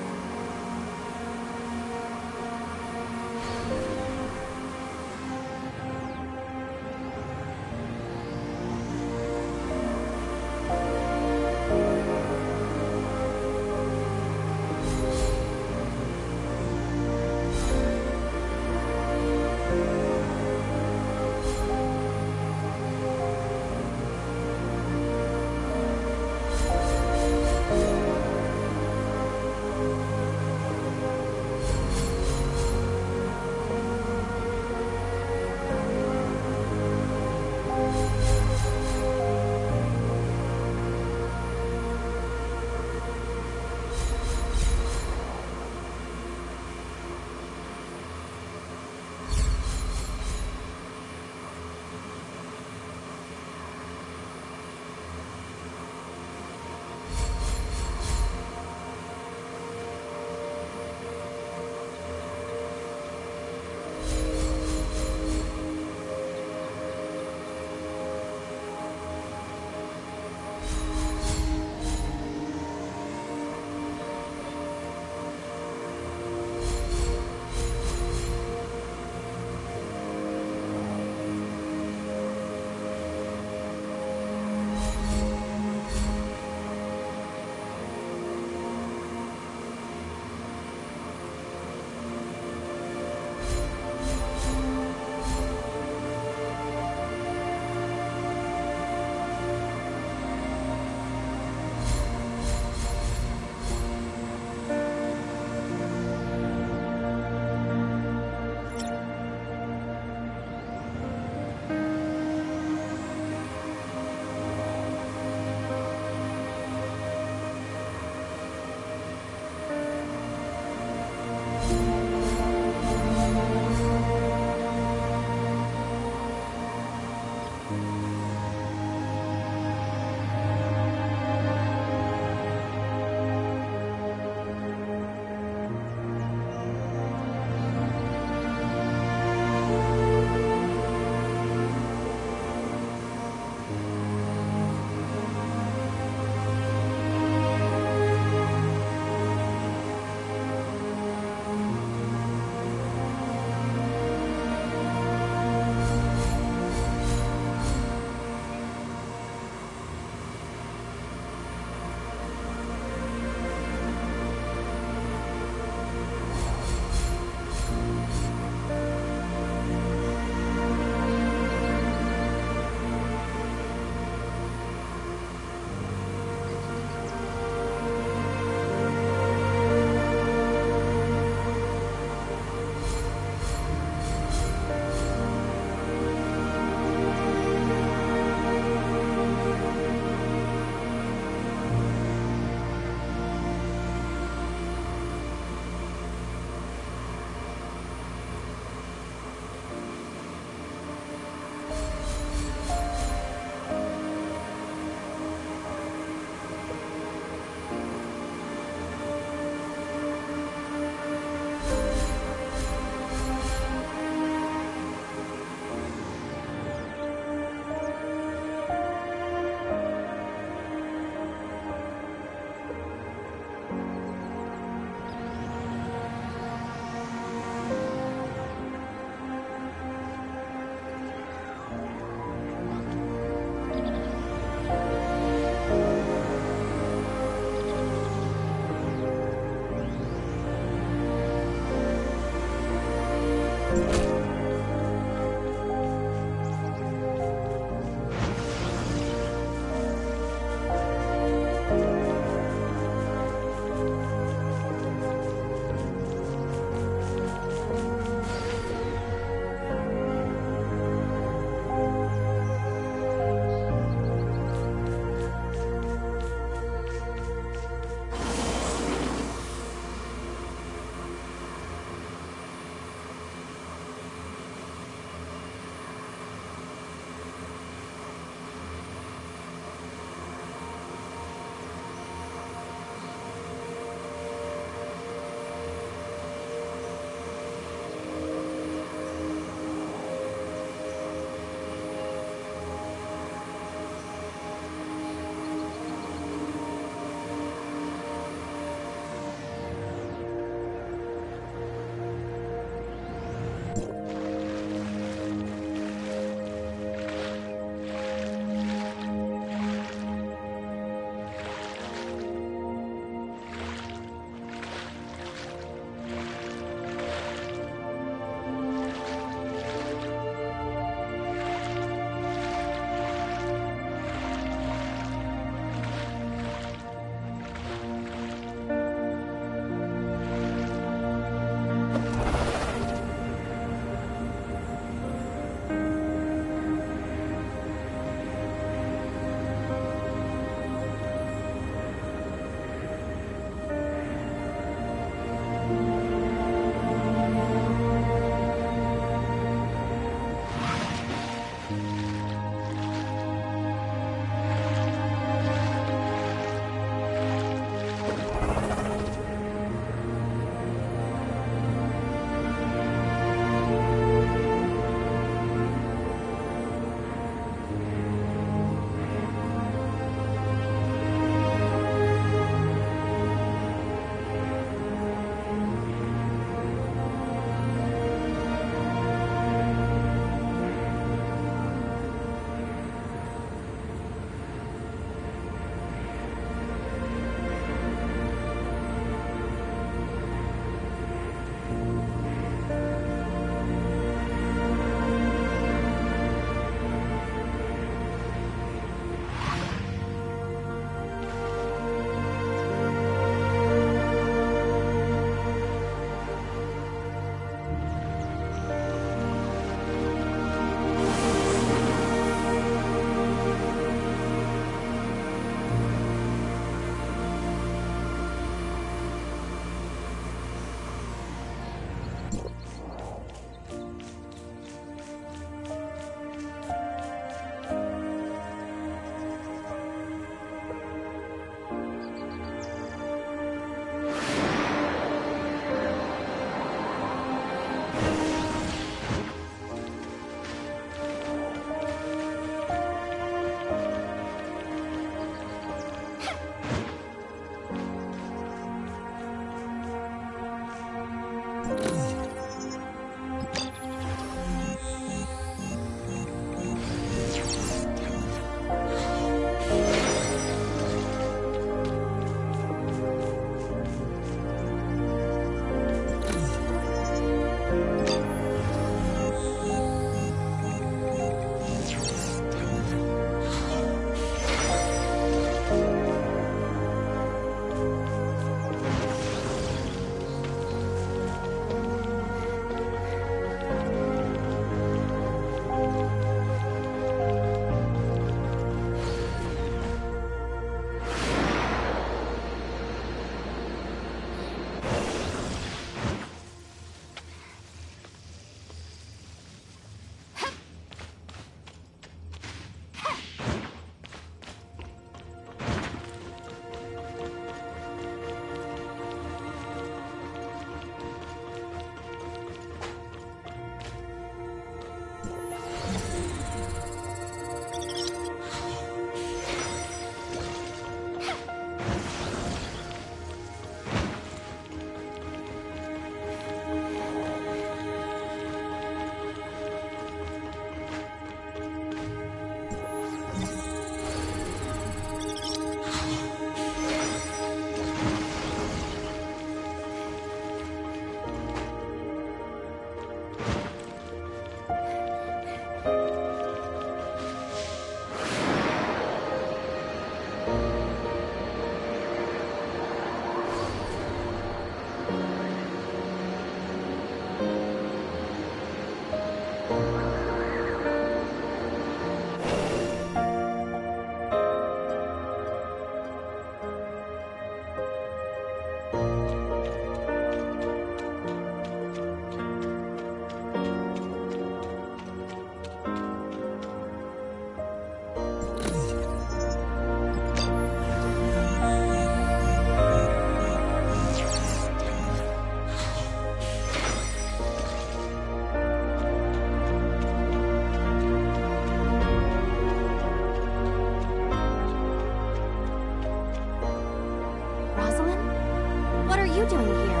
you doing here?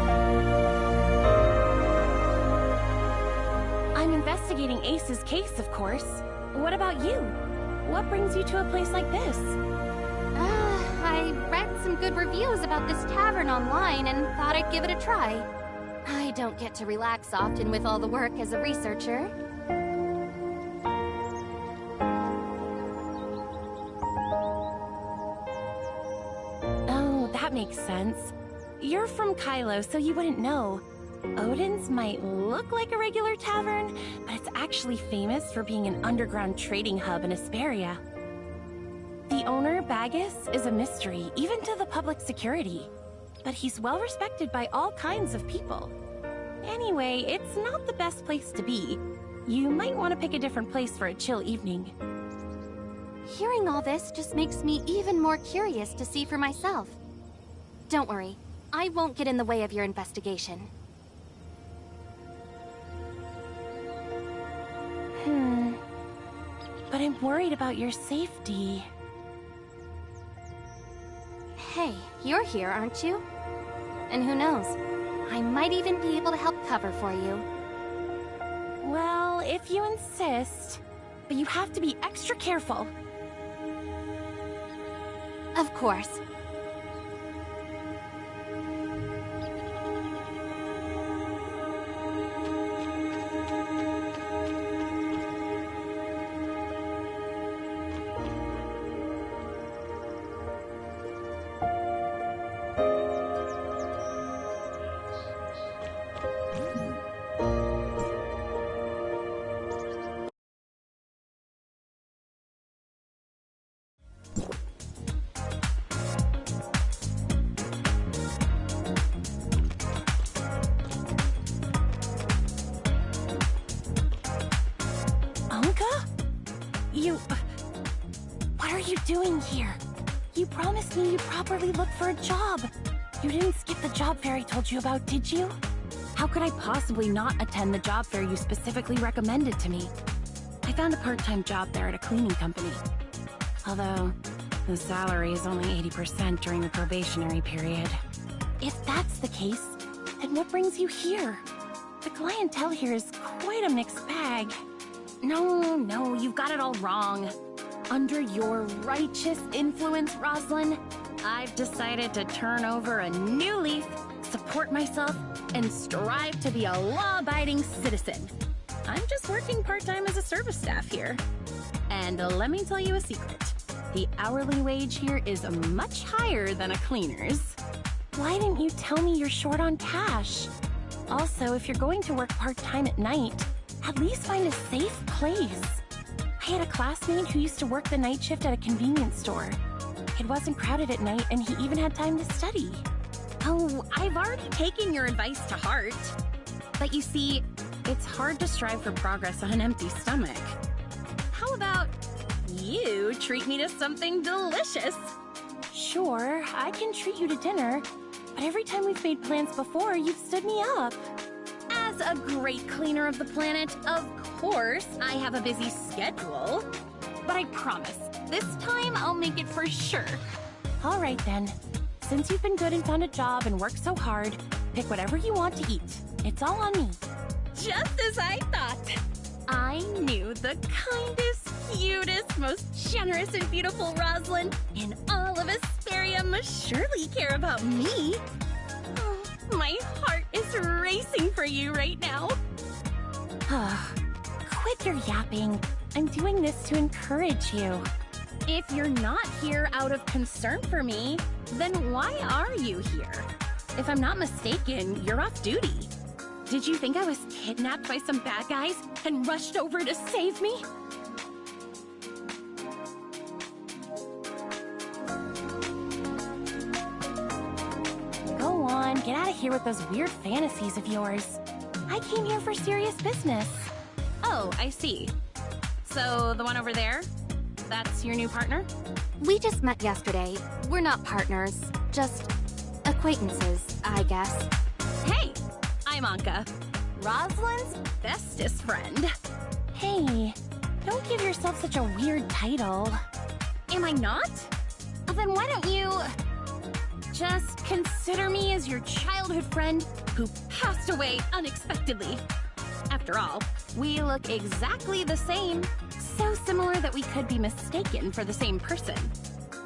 I'm investigating Ace's case, of course. What about you? What brings you to a place like this? I read some good reviews about this tavern online and thought I'd give it a try. I don't get to relax often with all the work as a researcher. Oh, that makes sense. You're from Kylo, so you wouldn't know. Odin's might look like a regular tavern, but it's actually famous for being an underground trading hub in Asperia. The owner, Bagus, is a mystery, even to the public security. But he's well respected by all kinds of people. Anyway, it's not the best place to be. You might want to pick a different place for a chill evening. Hearing all this just makes me even more curious to see for myself. Don't worry, I won't get in the way of your investigation. But I'm worried about your safety. Hey, you're here, aren't you? And who knows, I might even be able to help cover for you. Well, if you insist. But you have to be extra careful. Of course. for a job. You didn't skip the job fair I told you about, did you? How could I possibly not attend the job fair you specifically recommended to me? I found a part-time job there at a cleaning company. Although, the salary is only 80% during the probationary period. If that's the case, then what brings you here? The clientele here is quite a mixed bag. No, you've got it all wrong. Under your righteous influence, Rosalind, I've decided to turn over a new leaf, support myself, and strive to be a law-abiding citizen. I'm just working part-time as a service staff here. And let me tell you a secret. The hourly wage here is much higher than a cleaner's. Why didn't you tell me you're short on cash? Also, if you're going to work part-time at night, at least find a safe place. I had a classmate who used to work the night shift at a convenience store. It wasn't crowded at night, and he even had time to study. Oh, I've already taken your advice to heart. But you see, it's hard to strive for progress on an empty stomach. How about you treat me to something delicious? Sure, I can treat you to dinner, but every time we've made plans before, you've stood me up. As a great cleaner of the planet, of course, I have a busy schedule. But I promise, this time I'll make it for sure. All right then. Since you've been good and found a job and worked so hard, pick whatever you want to eat. It's all on me. Just as I thought. I knew the kindest, cutest, most generous and beautiful Rosalind in all of Asperia must surely care about me. Oh, my heart is racing for you right now. Quit your yapping. I'm doing this to encourage you. If you're not here out of concern for me, then why are you here? If I'm not mistaken, you're off duty. Did you think I was kidnapped by some bad guys and rushed over to save me? Go on, get out of here with those weird fantasies of yours. I came here for serious business. Oh, I see. So, the one over there? That's your new partner? We just met yesterday. We're not partners, just acquaintances, I guess. Hey, I'm Anka, Rosalind's bestest friend. Hey, don't give yourself such a weird title. Am I not? Then why don't you just consider me as your childhood friend who passed away unexpectedly? After all, we look exactly the same, so similar that we could be mistaken for the same person.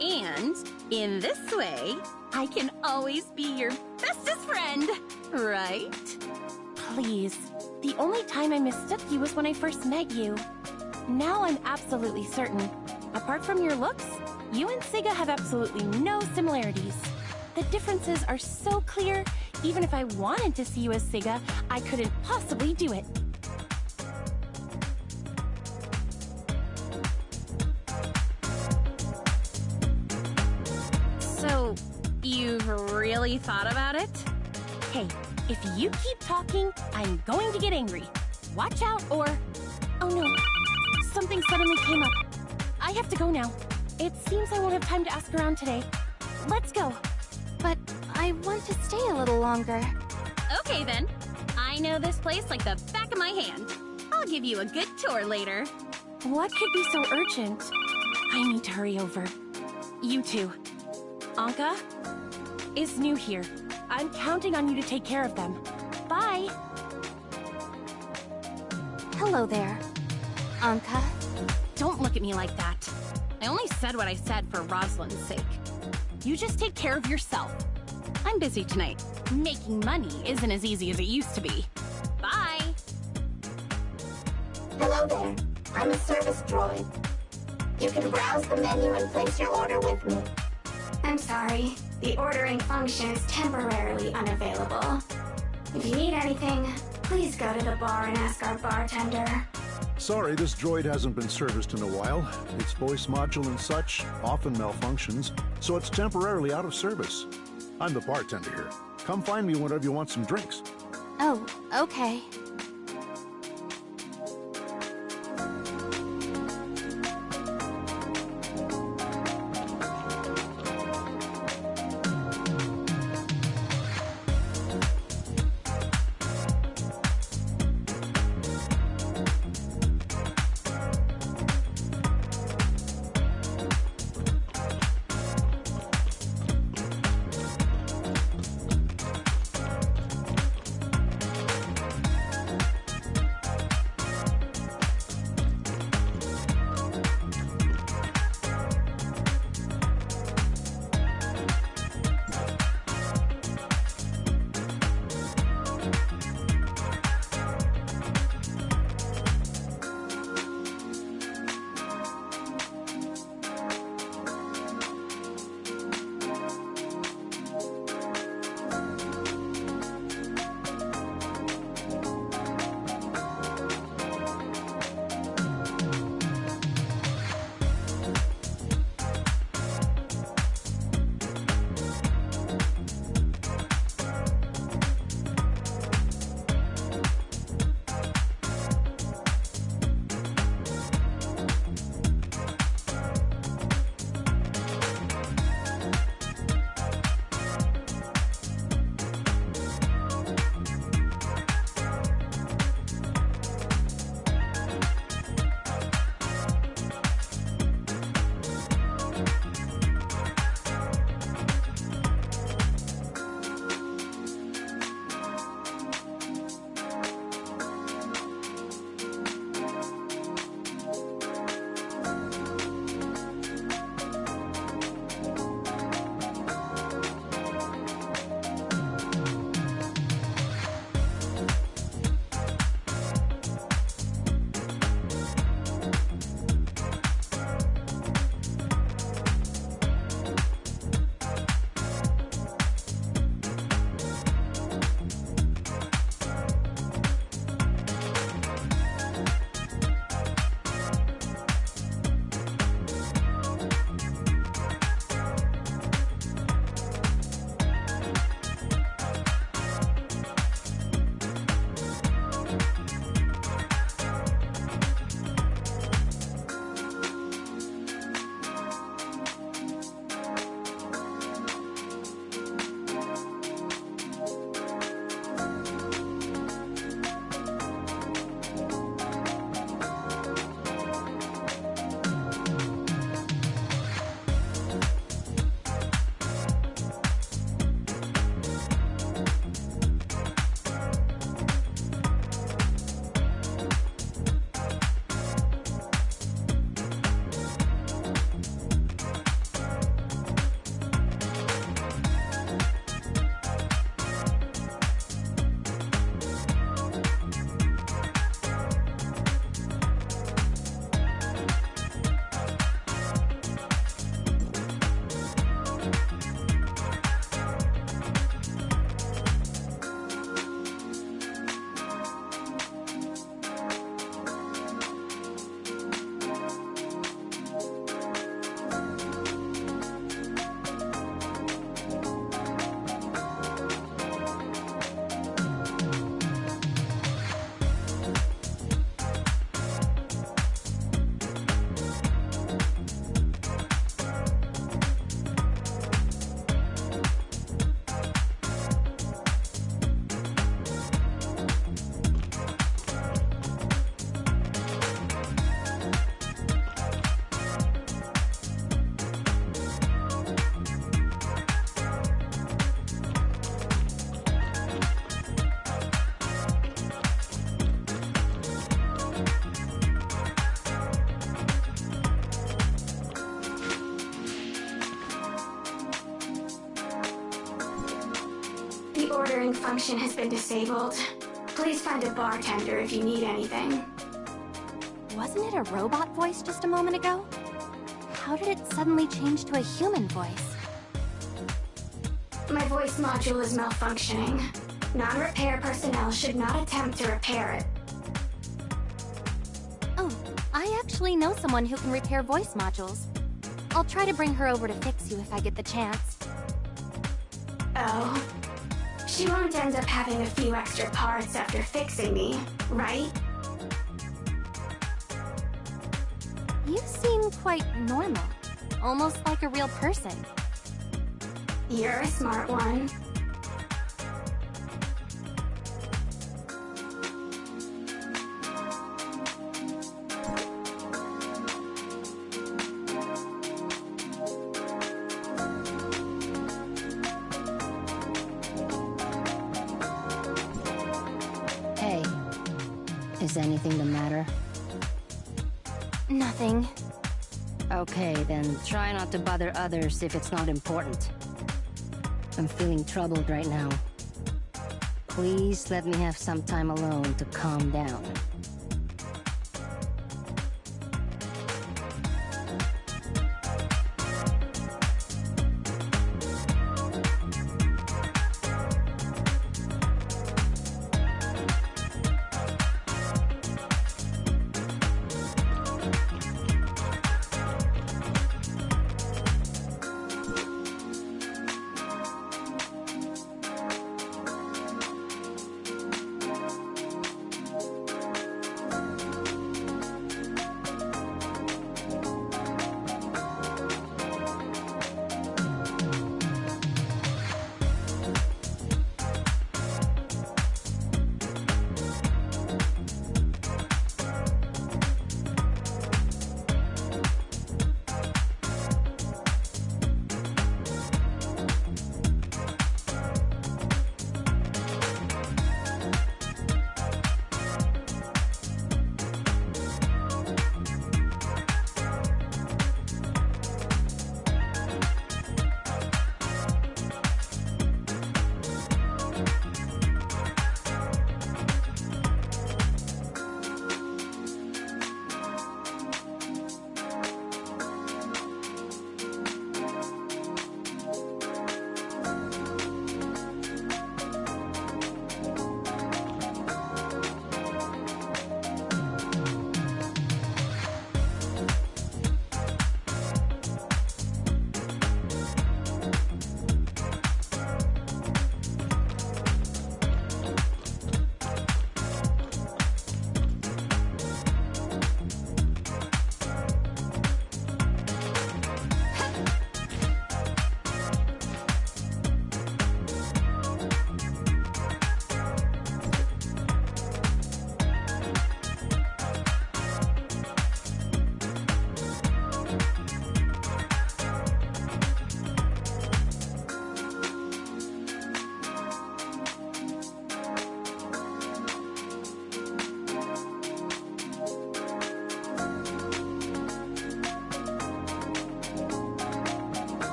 And in this way, I can always be your bestest friend, right? Please, the only time I mistook you was when I first met you. Now I'm absolutely certain. Apart from your looks, you and Siga have absolutely no similarities. The differences are so clear, even if I wanted to see you as Siga, I couldn't possibly do it. So, you've really thought about it? Hey, if you keep talking, I'm going to get angry. Watch out or... Oh no, something suddenly came up. I have to go now. It seems I won't have time to ask around today. Let's go. But I want to stay a little longer. Okay then. I know this place like the back of my hand. I'll give you a good tour later. What could be so urgent? I need to hurry over. You too. Anka is new here. I'm counting on you to take care of them. Bye. Hello there, Anka. Don't look at me like that. I only said what I said for Rosalind's sake. You just take care of yourself. I'm busy tonight. Making money isn't as easy as it used to be. Bye! Hello there. I'm a service droid. You can browse the menu and place your order with me. I'm sorry. The ordering function is temporarily unavailable. If you need anything, please go to the bar and ask our bartender. Sorry, this droid hasn't been serviced in a while. Its voice module and such often malfunctions, so it's temporarily out of service. I'm the bartender here. Come find me whenever you want some drinks. Oh, okay. ordering function has been disabled. Please find a bartender if you need anything. Wasn't it a robot voice just a moment ago? How did it suddenly change to a human voice? My voice module is malfunctioning. Non-repair personnel should not attempt to repair it. Oh, I actually know someone who can repair voice modules. I'll try to bring her over to fix you if I get the chance. Oh. She won't end up having a few extra parts after fixing me, right? You seem quite normal. Almost like a real person. You're a smart one. Hey, is anything the matter? Nothing. Okay, then try not to bother others if it's not important. I'm feeling troubled right now. Please let me have some time alone to calm down.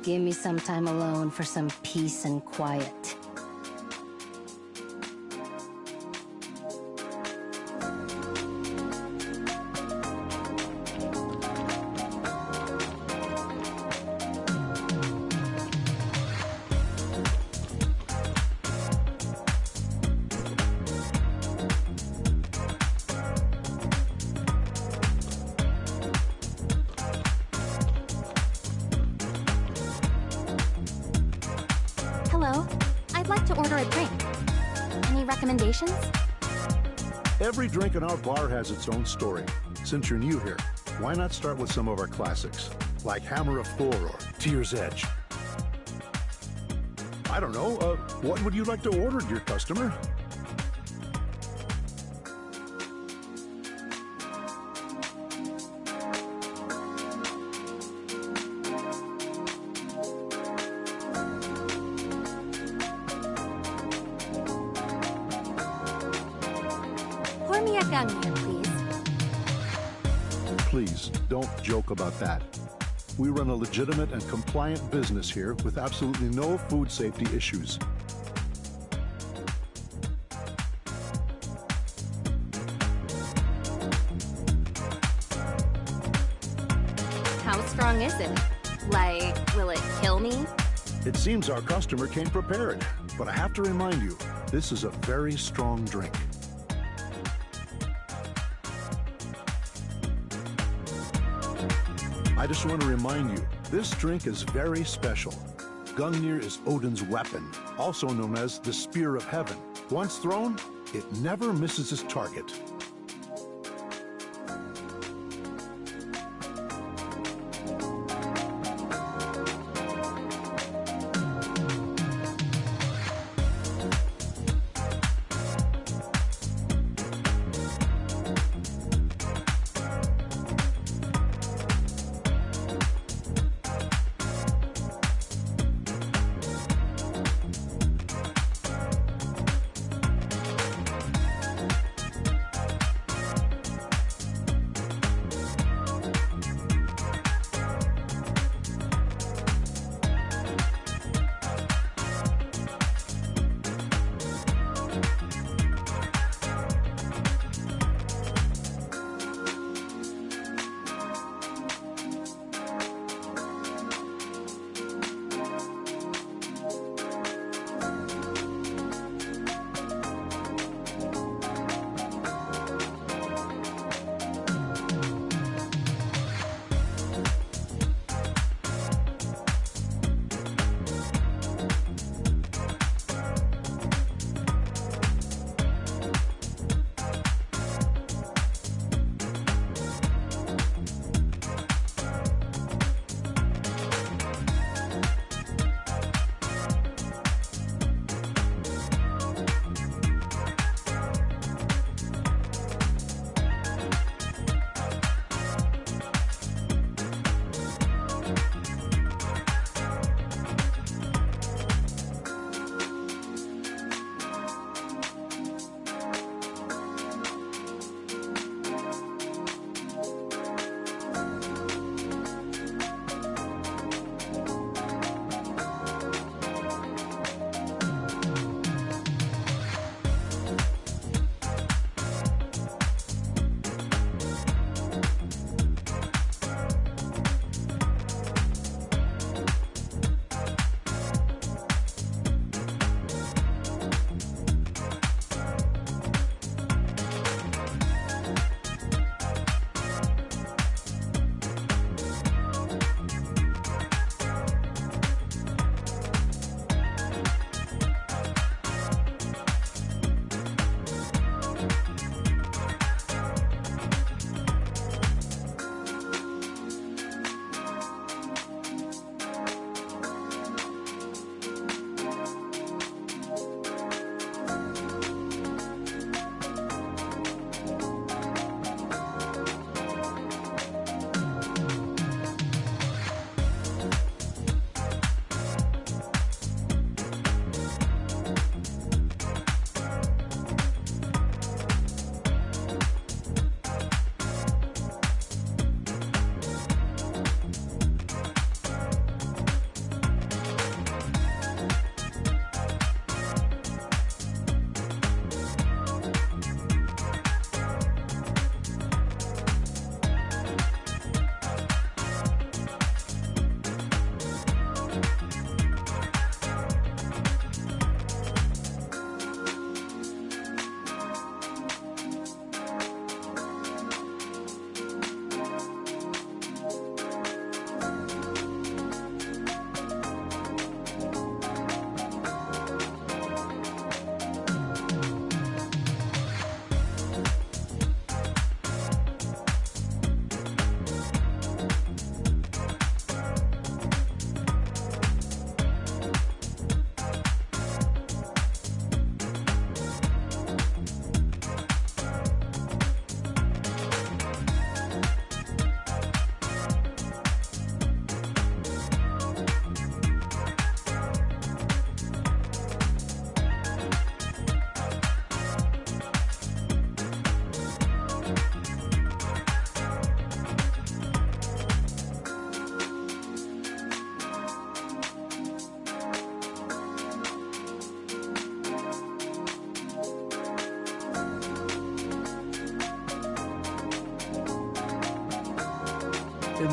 Give me some time alone for some peace and quiet. Hello. I'd like to order a drink. Any recommendations? Every drink in our bar has its own story. Since you're new here, why not start with some of our classics, like Hammer of Thor or Tear's Edge? I don't know, what would you like to order, dear customer? Pour me a Gungnir, please. Please, don't joke about that. We run a legitimate and compliant business here with absolutely no food safety issues. How strong is it? Like, will it kill me? It seems our customer came prepared, but I have to remind you, this is a very strong drink. I just want to remind you, this drink is very special. Gungnir is Odin's weapon, also known as the Spear of Heaven. Once thrown, it never misses its target.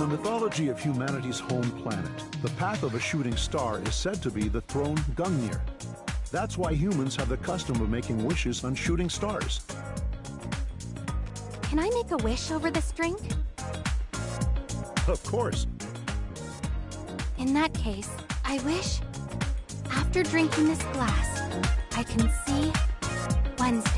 the mythology of humanity's home planet, the path of a shooting star is said to be the throne Gungnir. That's why humans have the custom of making wishes on shooting stars. Can I make a wish over this drink? Of course. In that case, I wish, after drinking this glass, I can see Wednesday.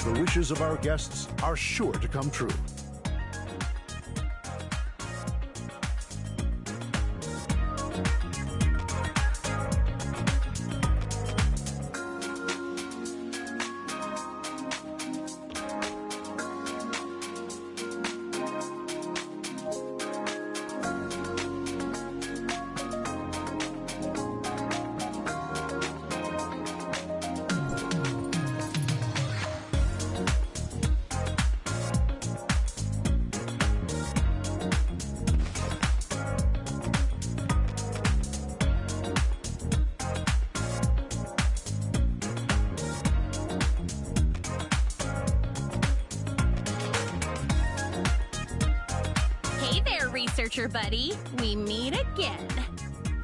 The wishes of our guests are sure to come true. Researcher buddy, we meet again.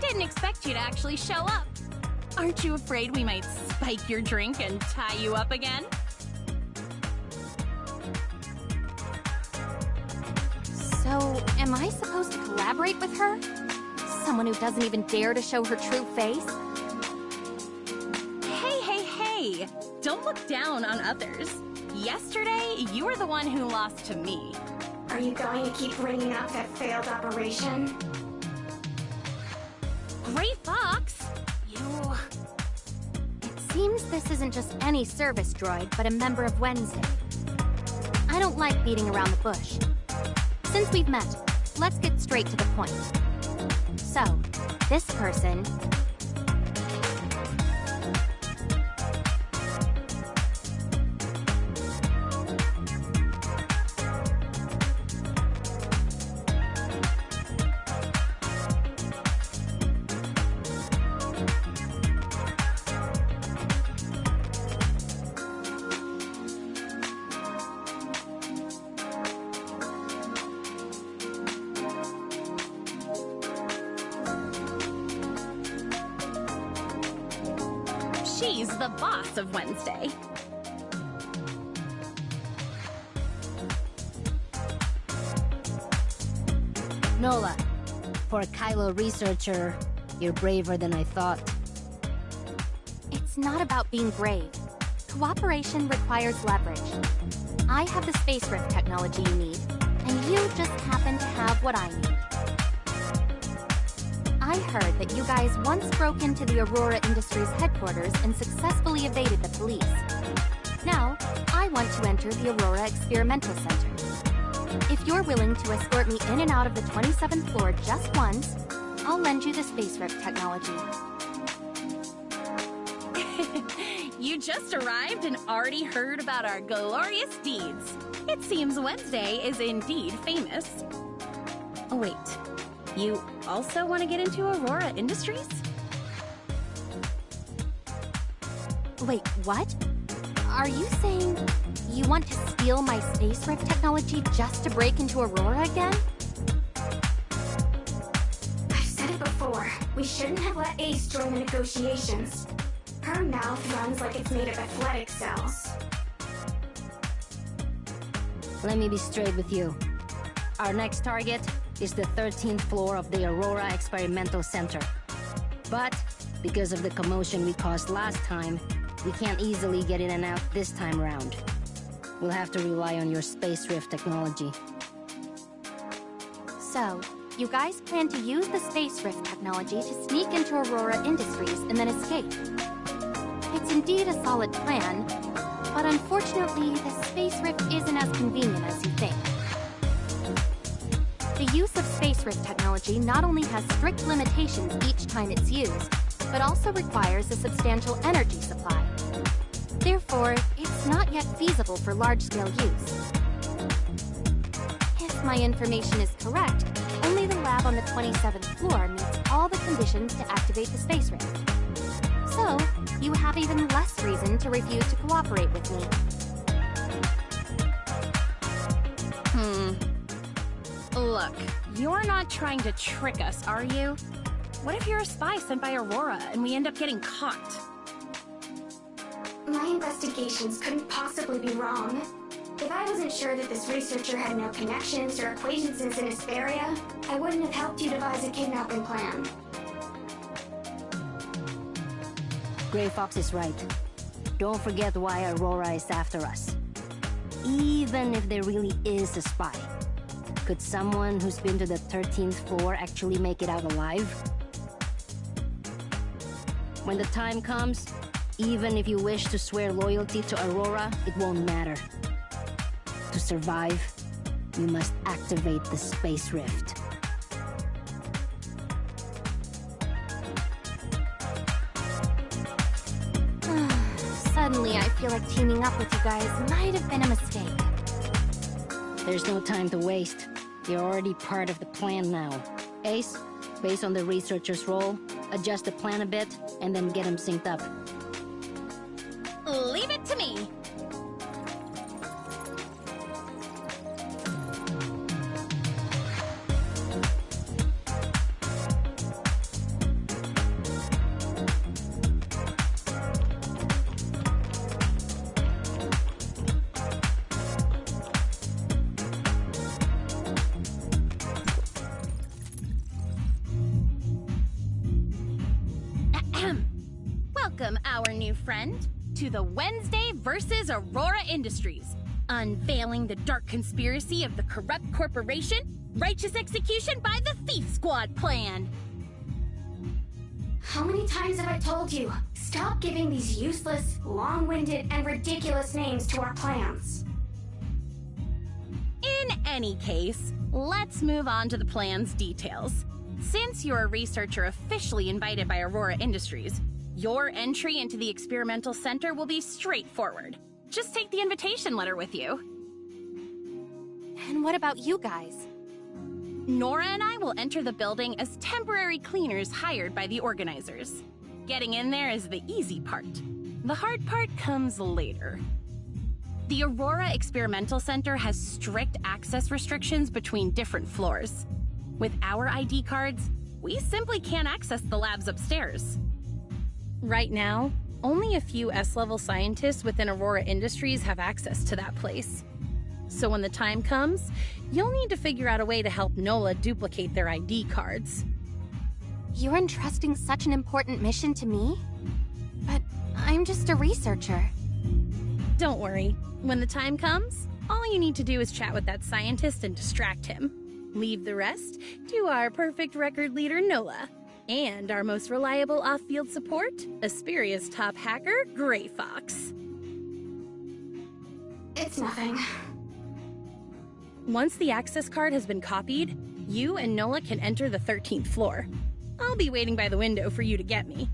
Didn't expect you to actually show up. Aren't you afraid we might spike your drink and tie you up again? So, am I supposed to collaborate with her? Someone who doesn't even dare to show her true face? Hey! Don't look down on others. Yesterday, you were the one who lost to me. Are you going to keep bringing up that failed operation? Gray Fox! You... It seems this isn't just any service droid, but a member of Wednesday. I don't like beating around the bush. Since we've met, let's get straight to the point. So, this person... She's the boss of Wednesday. Nola, for a Kylo researcher, you're braver than I thought. It's not about being brave. Cooperation requires leverage. I have the space rift technology you need, and you just happen to have what I need. I heard that you guys once broke into the Aurora Industries headquarters and successfully evaded the police. Now, I want to enter the Aurora Experimental Center. If you're willing to escort me in and out of the 27th floor just once, I'll lend you the space rift technology. You just arrived and already heard about our glorious deeds. It seems Wednesday is indeed famous. Oh wait, you also want to get into Aurora Industries? Wait, what? Are you saying you want to steal my space rift technology just to break into Aurora again? I've said it before. We shouldn't have let Ace join the negotiations. Her mouth runs like it's made of athletic cells. Let me be straight with you. Our next target is the 13th floor of the Aurora Experimental Center. But Because of the commotion we caused last time, we can't easily get in and out this time around. We'll have to rely on your space rift technology. So, you guys plan to use the space rift technology to sneak into Aurora Industries and then escape. It's indeed a solid plan, but unfortunately, the space rift isn't as convenient as you think. The use of space rift technology not only has strict limitations each time it's used, but also requires a substantial energy supply. Therefore, it's not yet feasible for large-scale use. If my information is correct, only the lab on the 27th floor meets all the conditions to activate the space rift. So, you have even less reason to refuse to cooperate with me. Look, you're not trying to trick us, are you? What if you're a spy sent by Aurora and we end up getting caught? My investigations couldn't possibly be wrong. If I wasn't sure that this researcher had no connections or acquaintances in Hesperia, I wouldn't have helped you devise a kidnapping plan. Grey Fox is right. Don't forget why Aurora is after us. Even if there really is a spy, could someone who's been to the 13th floor actually make it out alive? When the time comes, even if you wish to swear loyalty to Aurora, it won't matter. To survive, you must activate the space rift. Suddenly, I feel like teaming up with you guys might have been a mistake. There's no time to waste. You're already part of the plan now. Ace, based on the researcher's role, adjust the plan a bit, and then get him synced up. Leave it to me! Welcome, our new friend, to the Wednesday versus Aurora Industries, unveiling the dark conspiracy of the corrupt corporation, righteous execution by the Thief Squad plan. How many times have I told you? Stop giving these useless, long-winded, and ridiculous names to our plans. In any case, let's move on to the plan's details. Since you're a researcher officially invited by Aurora Industries, your entry into the experimental center will be straightforward. Just take the invitation letter with you. And what about you guys? Nora and I will enter the building as temporary cleaners hired by the organizers. Getting in there is the easy part. The hard part comes later. The Aurora Experimental Center has strict access restrictions between different floors. With our ID cards, we simply can't access the labs upstairs. Right now, only a few S-level scientists within Aurora Industries have access to that place. So when the time comes, you'll need to figure out a way to help NOLA duplicate their ID cards. You're entrusting such an important mission to me? But I'm just a researcher. Don't worry. When the time comes, all you need to do is chat with that scientist and distract him. Leave the rest to our perfect record leader, NOLA. And our most reliable off-field support, Hesperia's top hacker, Grey Fox. It's nothing. Once the access card has been copied, you and NOLA can enter the 13th floor. I'll be waiting by the window for you to get me.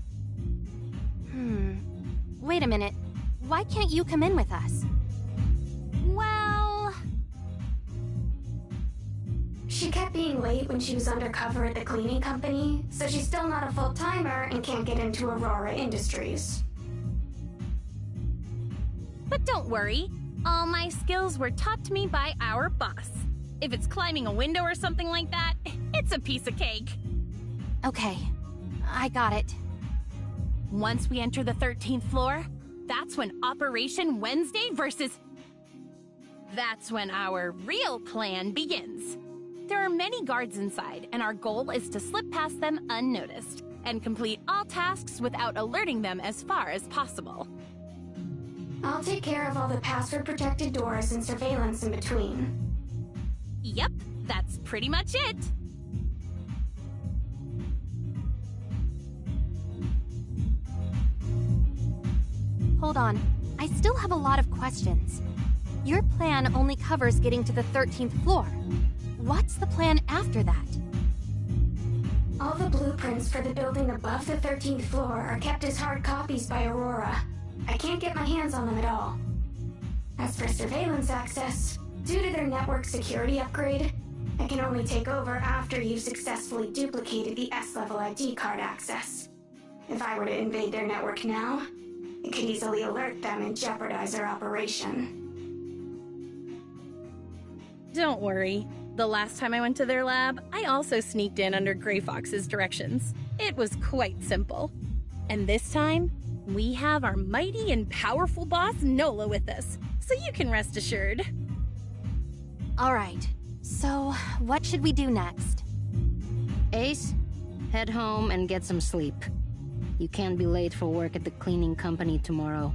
Wait a minute. Why can't you come in with us? Well... She kept being late when she was undercover at the cleaning company, so she's still not a full-timer and can't get into Aurora Industries. But don't worry. All my skills were taught to me by our boss. If it's climbing a window or something like that, it's a piece of cake. Okay, I got it. Once we enter the 13th floor, that's when Operation Wednesday versus... That's when our real plan begins. There are many guards inside, and our goal is to slip past them unnoticed. and complete all tasks without alerting them as far as possible. I'll take care of all the password-protected doors and surveillance in between. Yep, that's pretty much it. Hold on. I still have a lot of questions. Your plan only covers getting to the 13th floor. What's the plan after that? All the blueprints for the building above the 13th floor are kept as hard copies by Aurora. I can't get my hands on them at all. As for surveillance access, due to their network security upgrade, I can only take over after you've successfully duplicated the S-level ID card access. If I were to invade their network now, it could easily alert them and jeopardize our operation. Don't worry. The last time I went to their lab, I also sneaked in under Gray Fox's directions. It was quite simple. And this time, we have our mighty and powerful boss Nola with us, so you can rest assured. Alright, so what should we do next? Ace, head home and get some sleep. You can't be late for work at the cleaning company tomorrow.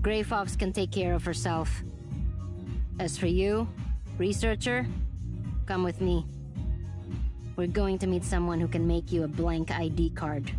Gray Fox can take care of herself. As for you, researcher, come with me. We're going to meet someone who can make you a blank ID card.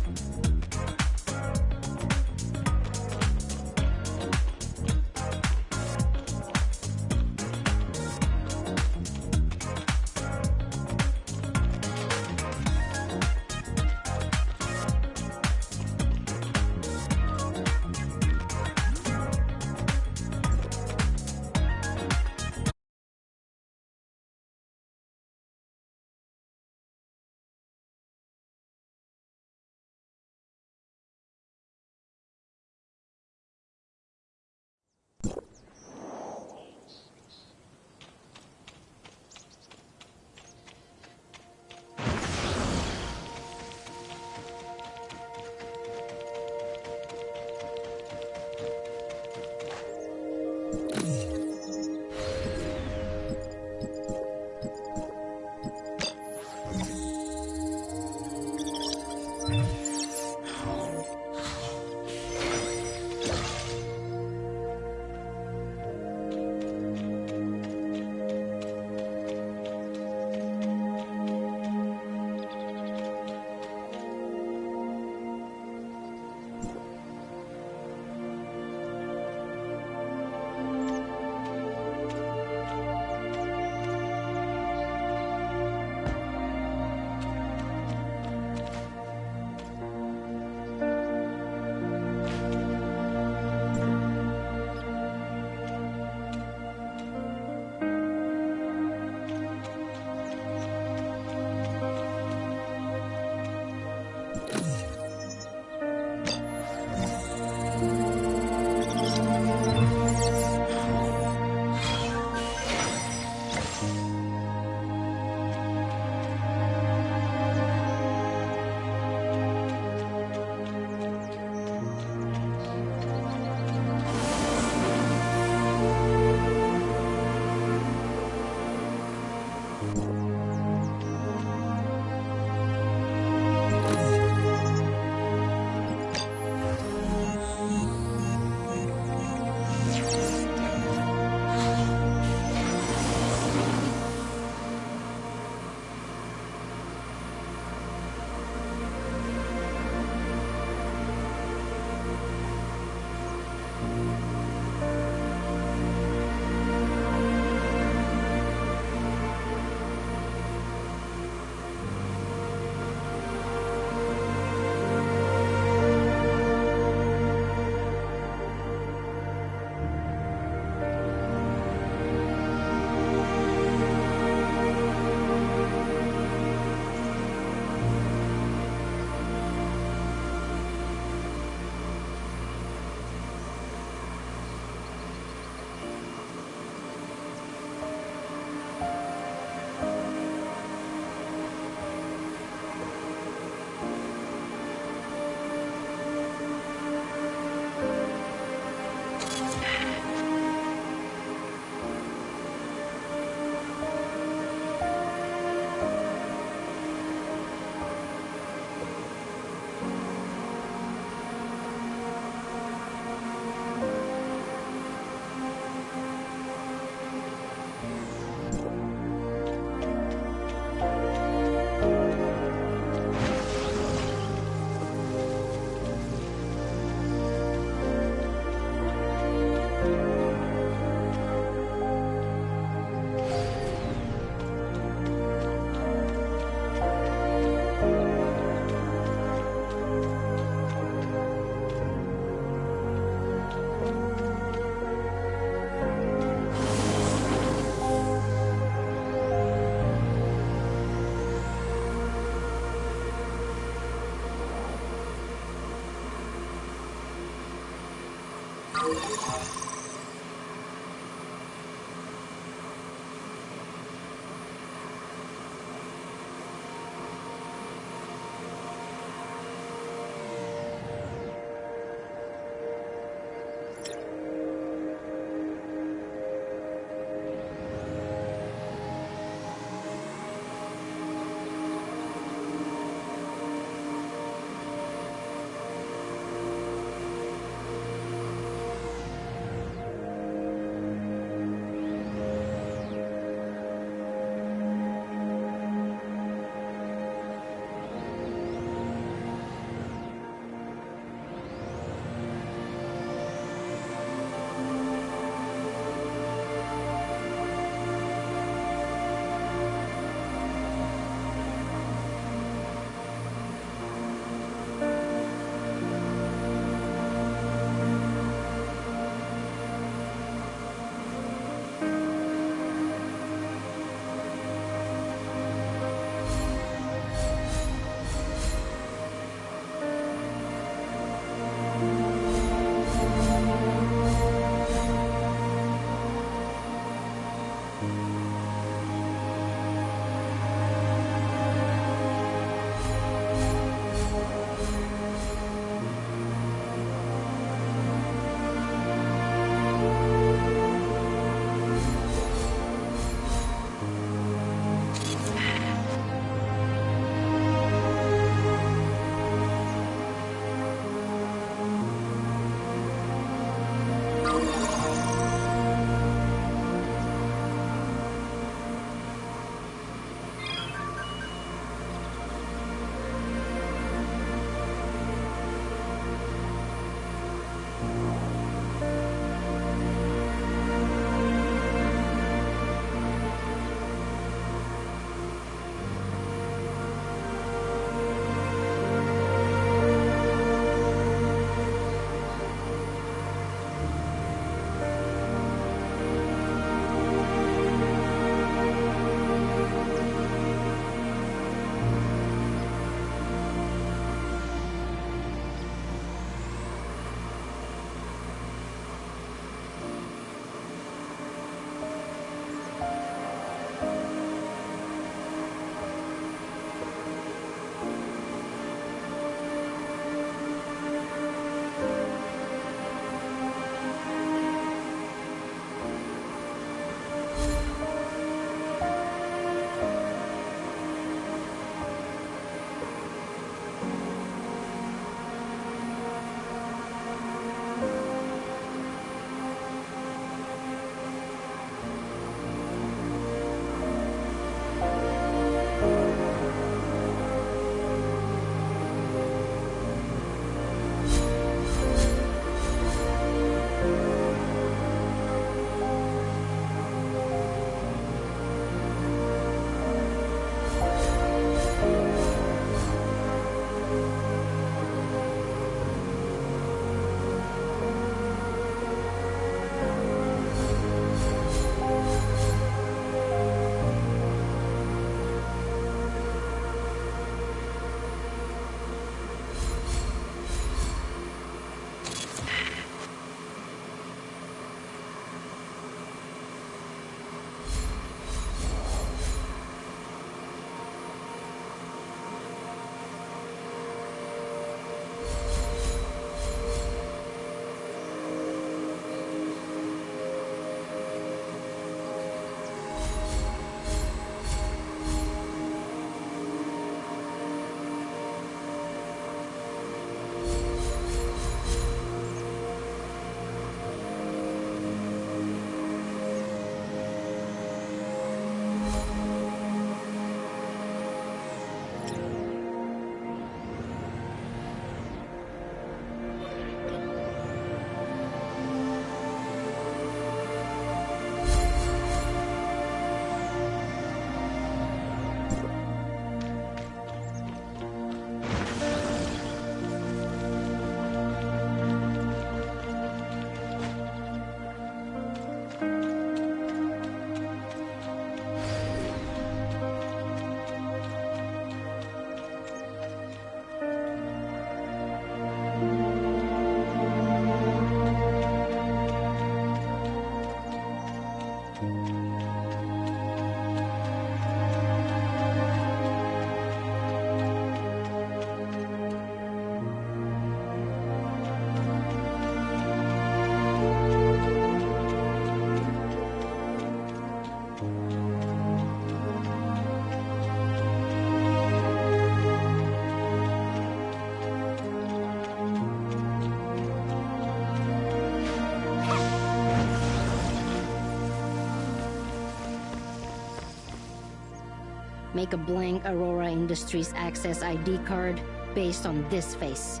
Make a blank Aurora Industries Access ID card based on this face.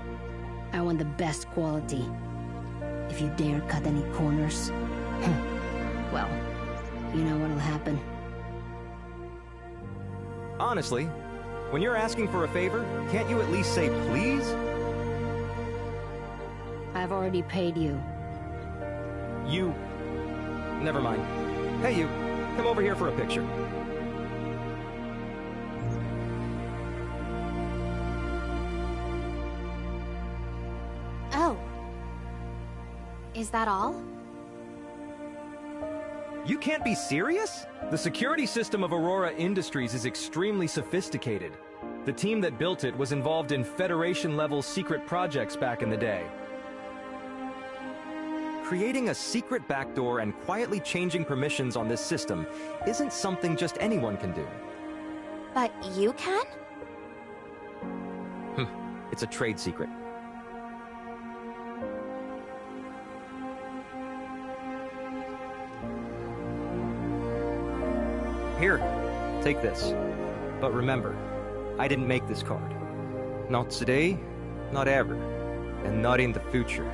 I want the best quality. If you dare cut any corners, well, you know what'll happen. Honestly, when you're asking for a favor, can't you at least say please? I've already paid you. You... Never mind. Hey you, come over here for a picture. Oh. Is that all? You can't be serious? The security system of Aurora Industries is extremely sophisticated. The team that built it was involved in Federation-level secret projects back in the day. Creating a secret backdoor and quietly changing permissions on this system isn't something just anyone can do. But you can? It's a trade secret. Here, take this. But remember, I didn't make this card. Not today, not ever, and not in the future.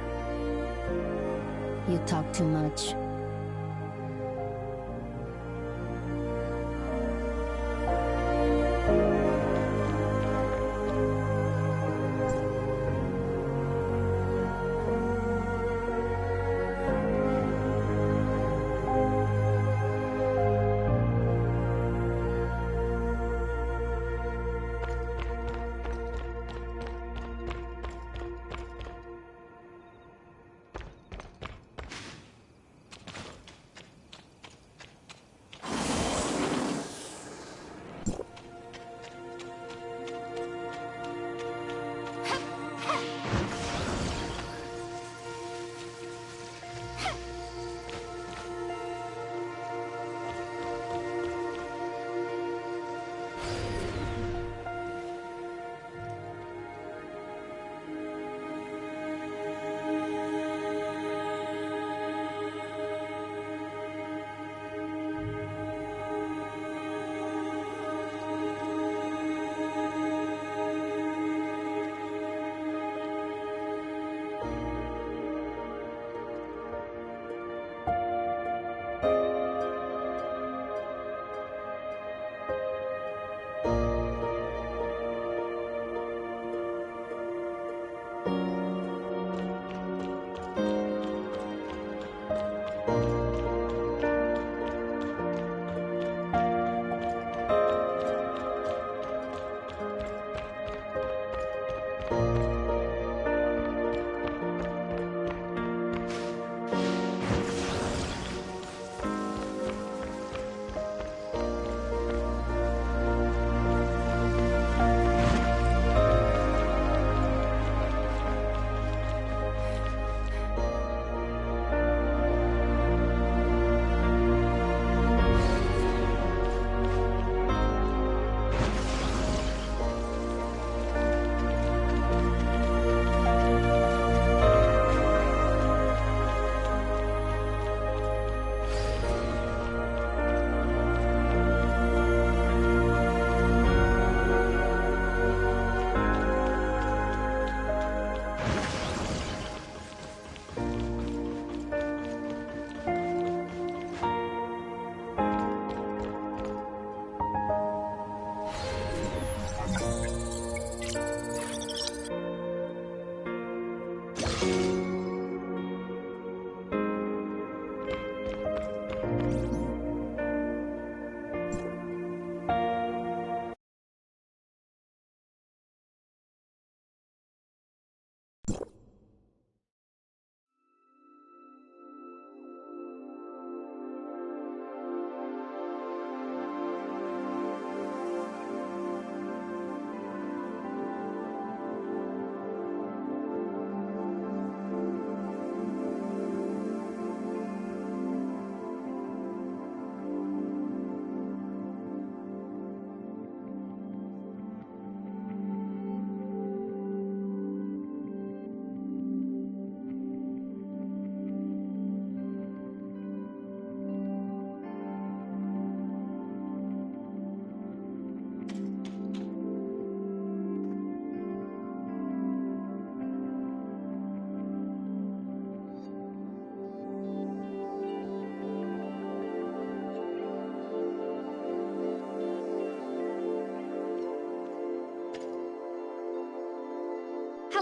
You talk too much.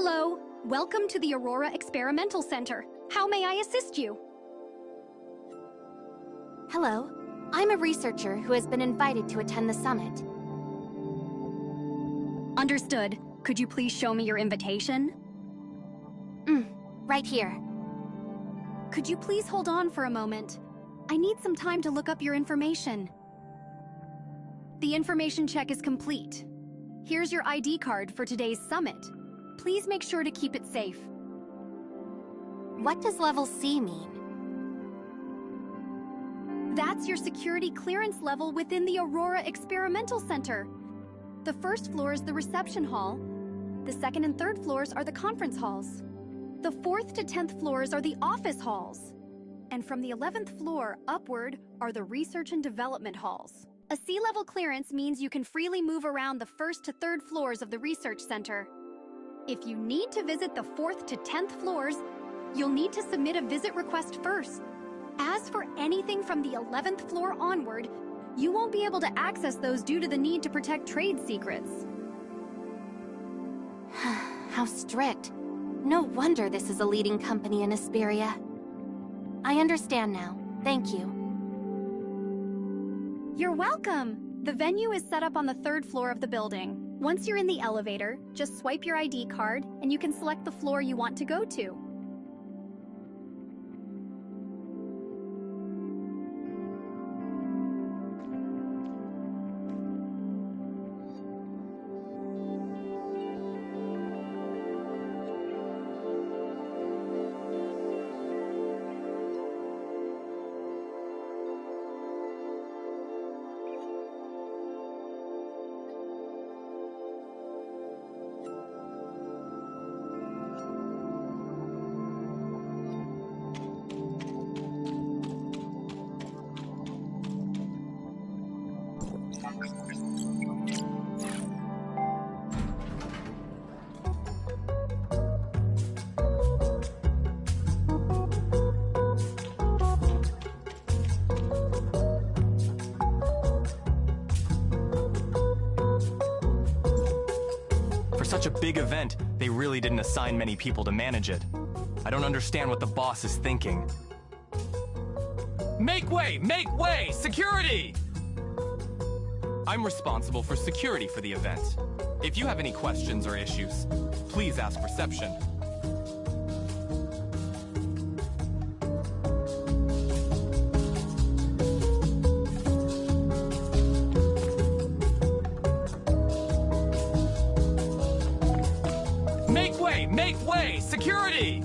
Hello. Welcome to the Aurora Experimental Center. How may I assist you? Hello. I'm a researcher who has been invited to attend the summit. Understood. Could you please show me your invitation? Right here. Could you please hold on for a moment? I need some time to look up your information. The information check is complete. Here's your ID card for today's summit. Please make sure to keep it safe. What does level C mean? That's your security clearance level within the Aurora Experimental Center. The first floor is the reception hall. The second and third floors are the conference halls. The 4th to 10th floors are the office halls. And from the 11th floor upward are the research and development halls. A C-level clearance means you can freely move around the 1st to 3rd floors of the research center. If you need to visit the 4th to 10th floors, you'll need to submit a visit request first. As for anything from the 11th floor onward, you won't be able to access those due to the need to protect trade secrets. How strict. No wonder this is a leading company in Asperia. I understand now. Thank you. You're welcome! The venue is set up on the 3rd floor of the building. Once you're in the elevator, just swipe your ID card and you can select the floor you want to go to. Such a big event, they really didn't assign many people to manage it. I don't understand what the boss is thinking. Make way! Make way! Security! I'm responsible for security for the event. If you have any questions or issues, please ask reception. Make way! Security!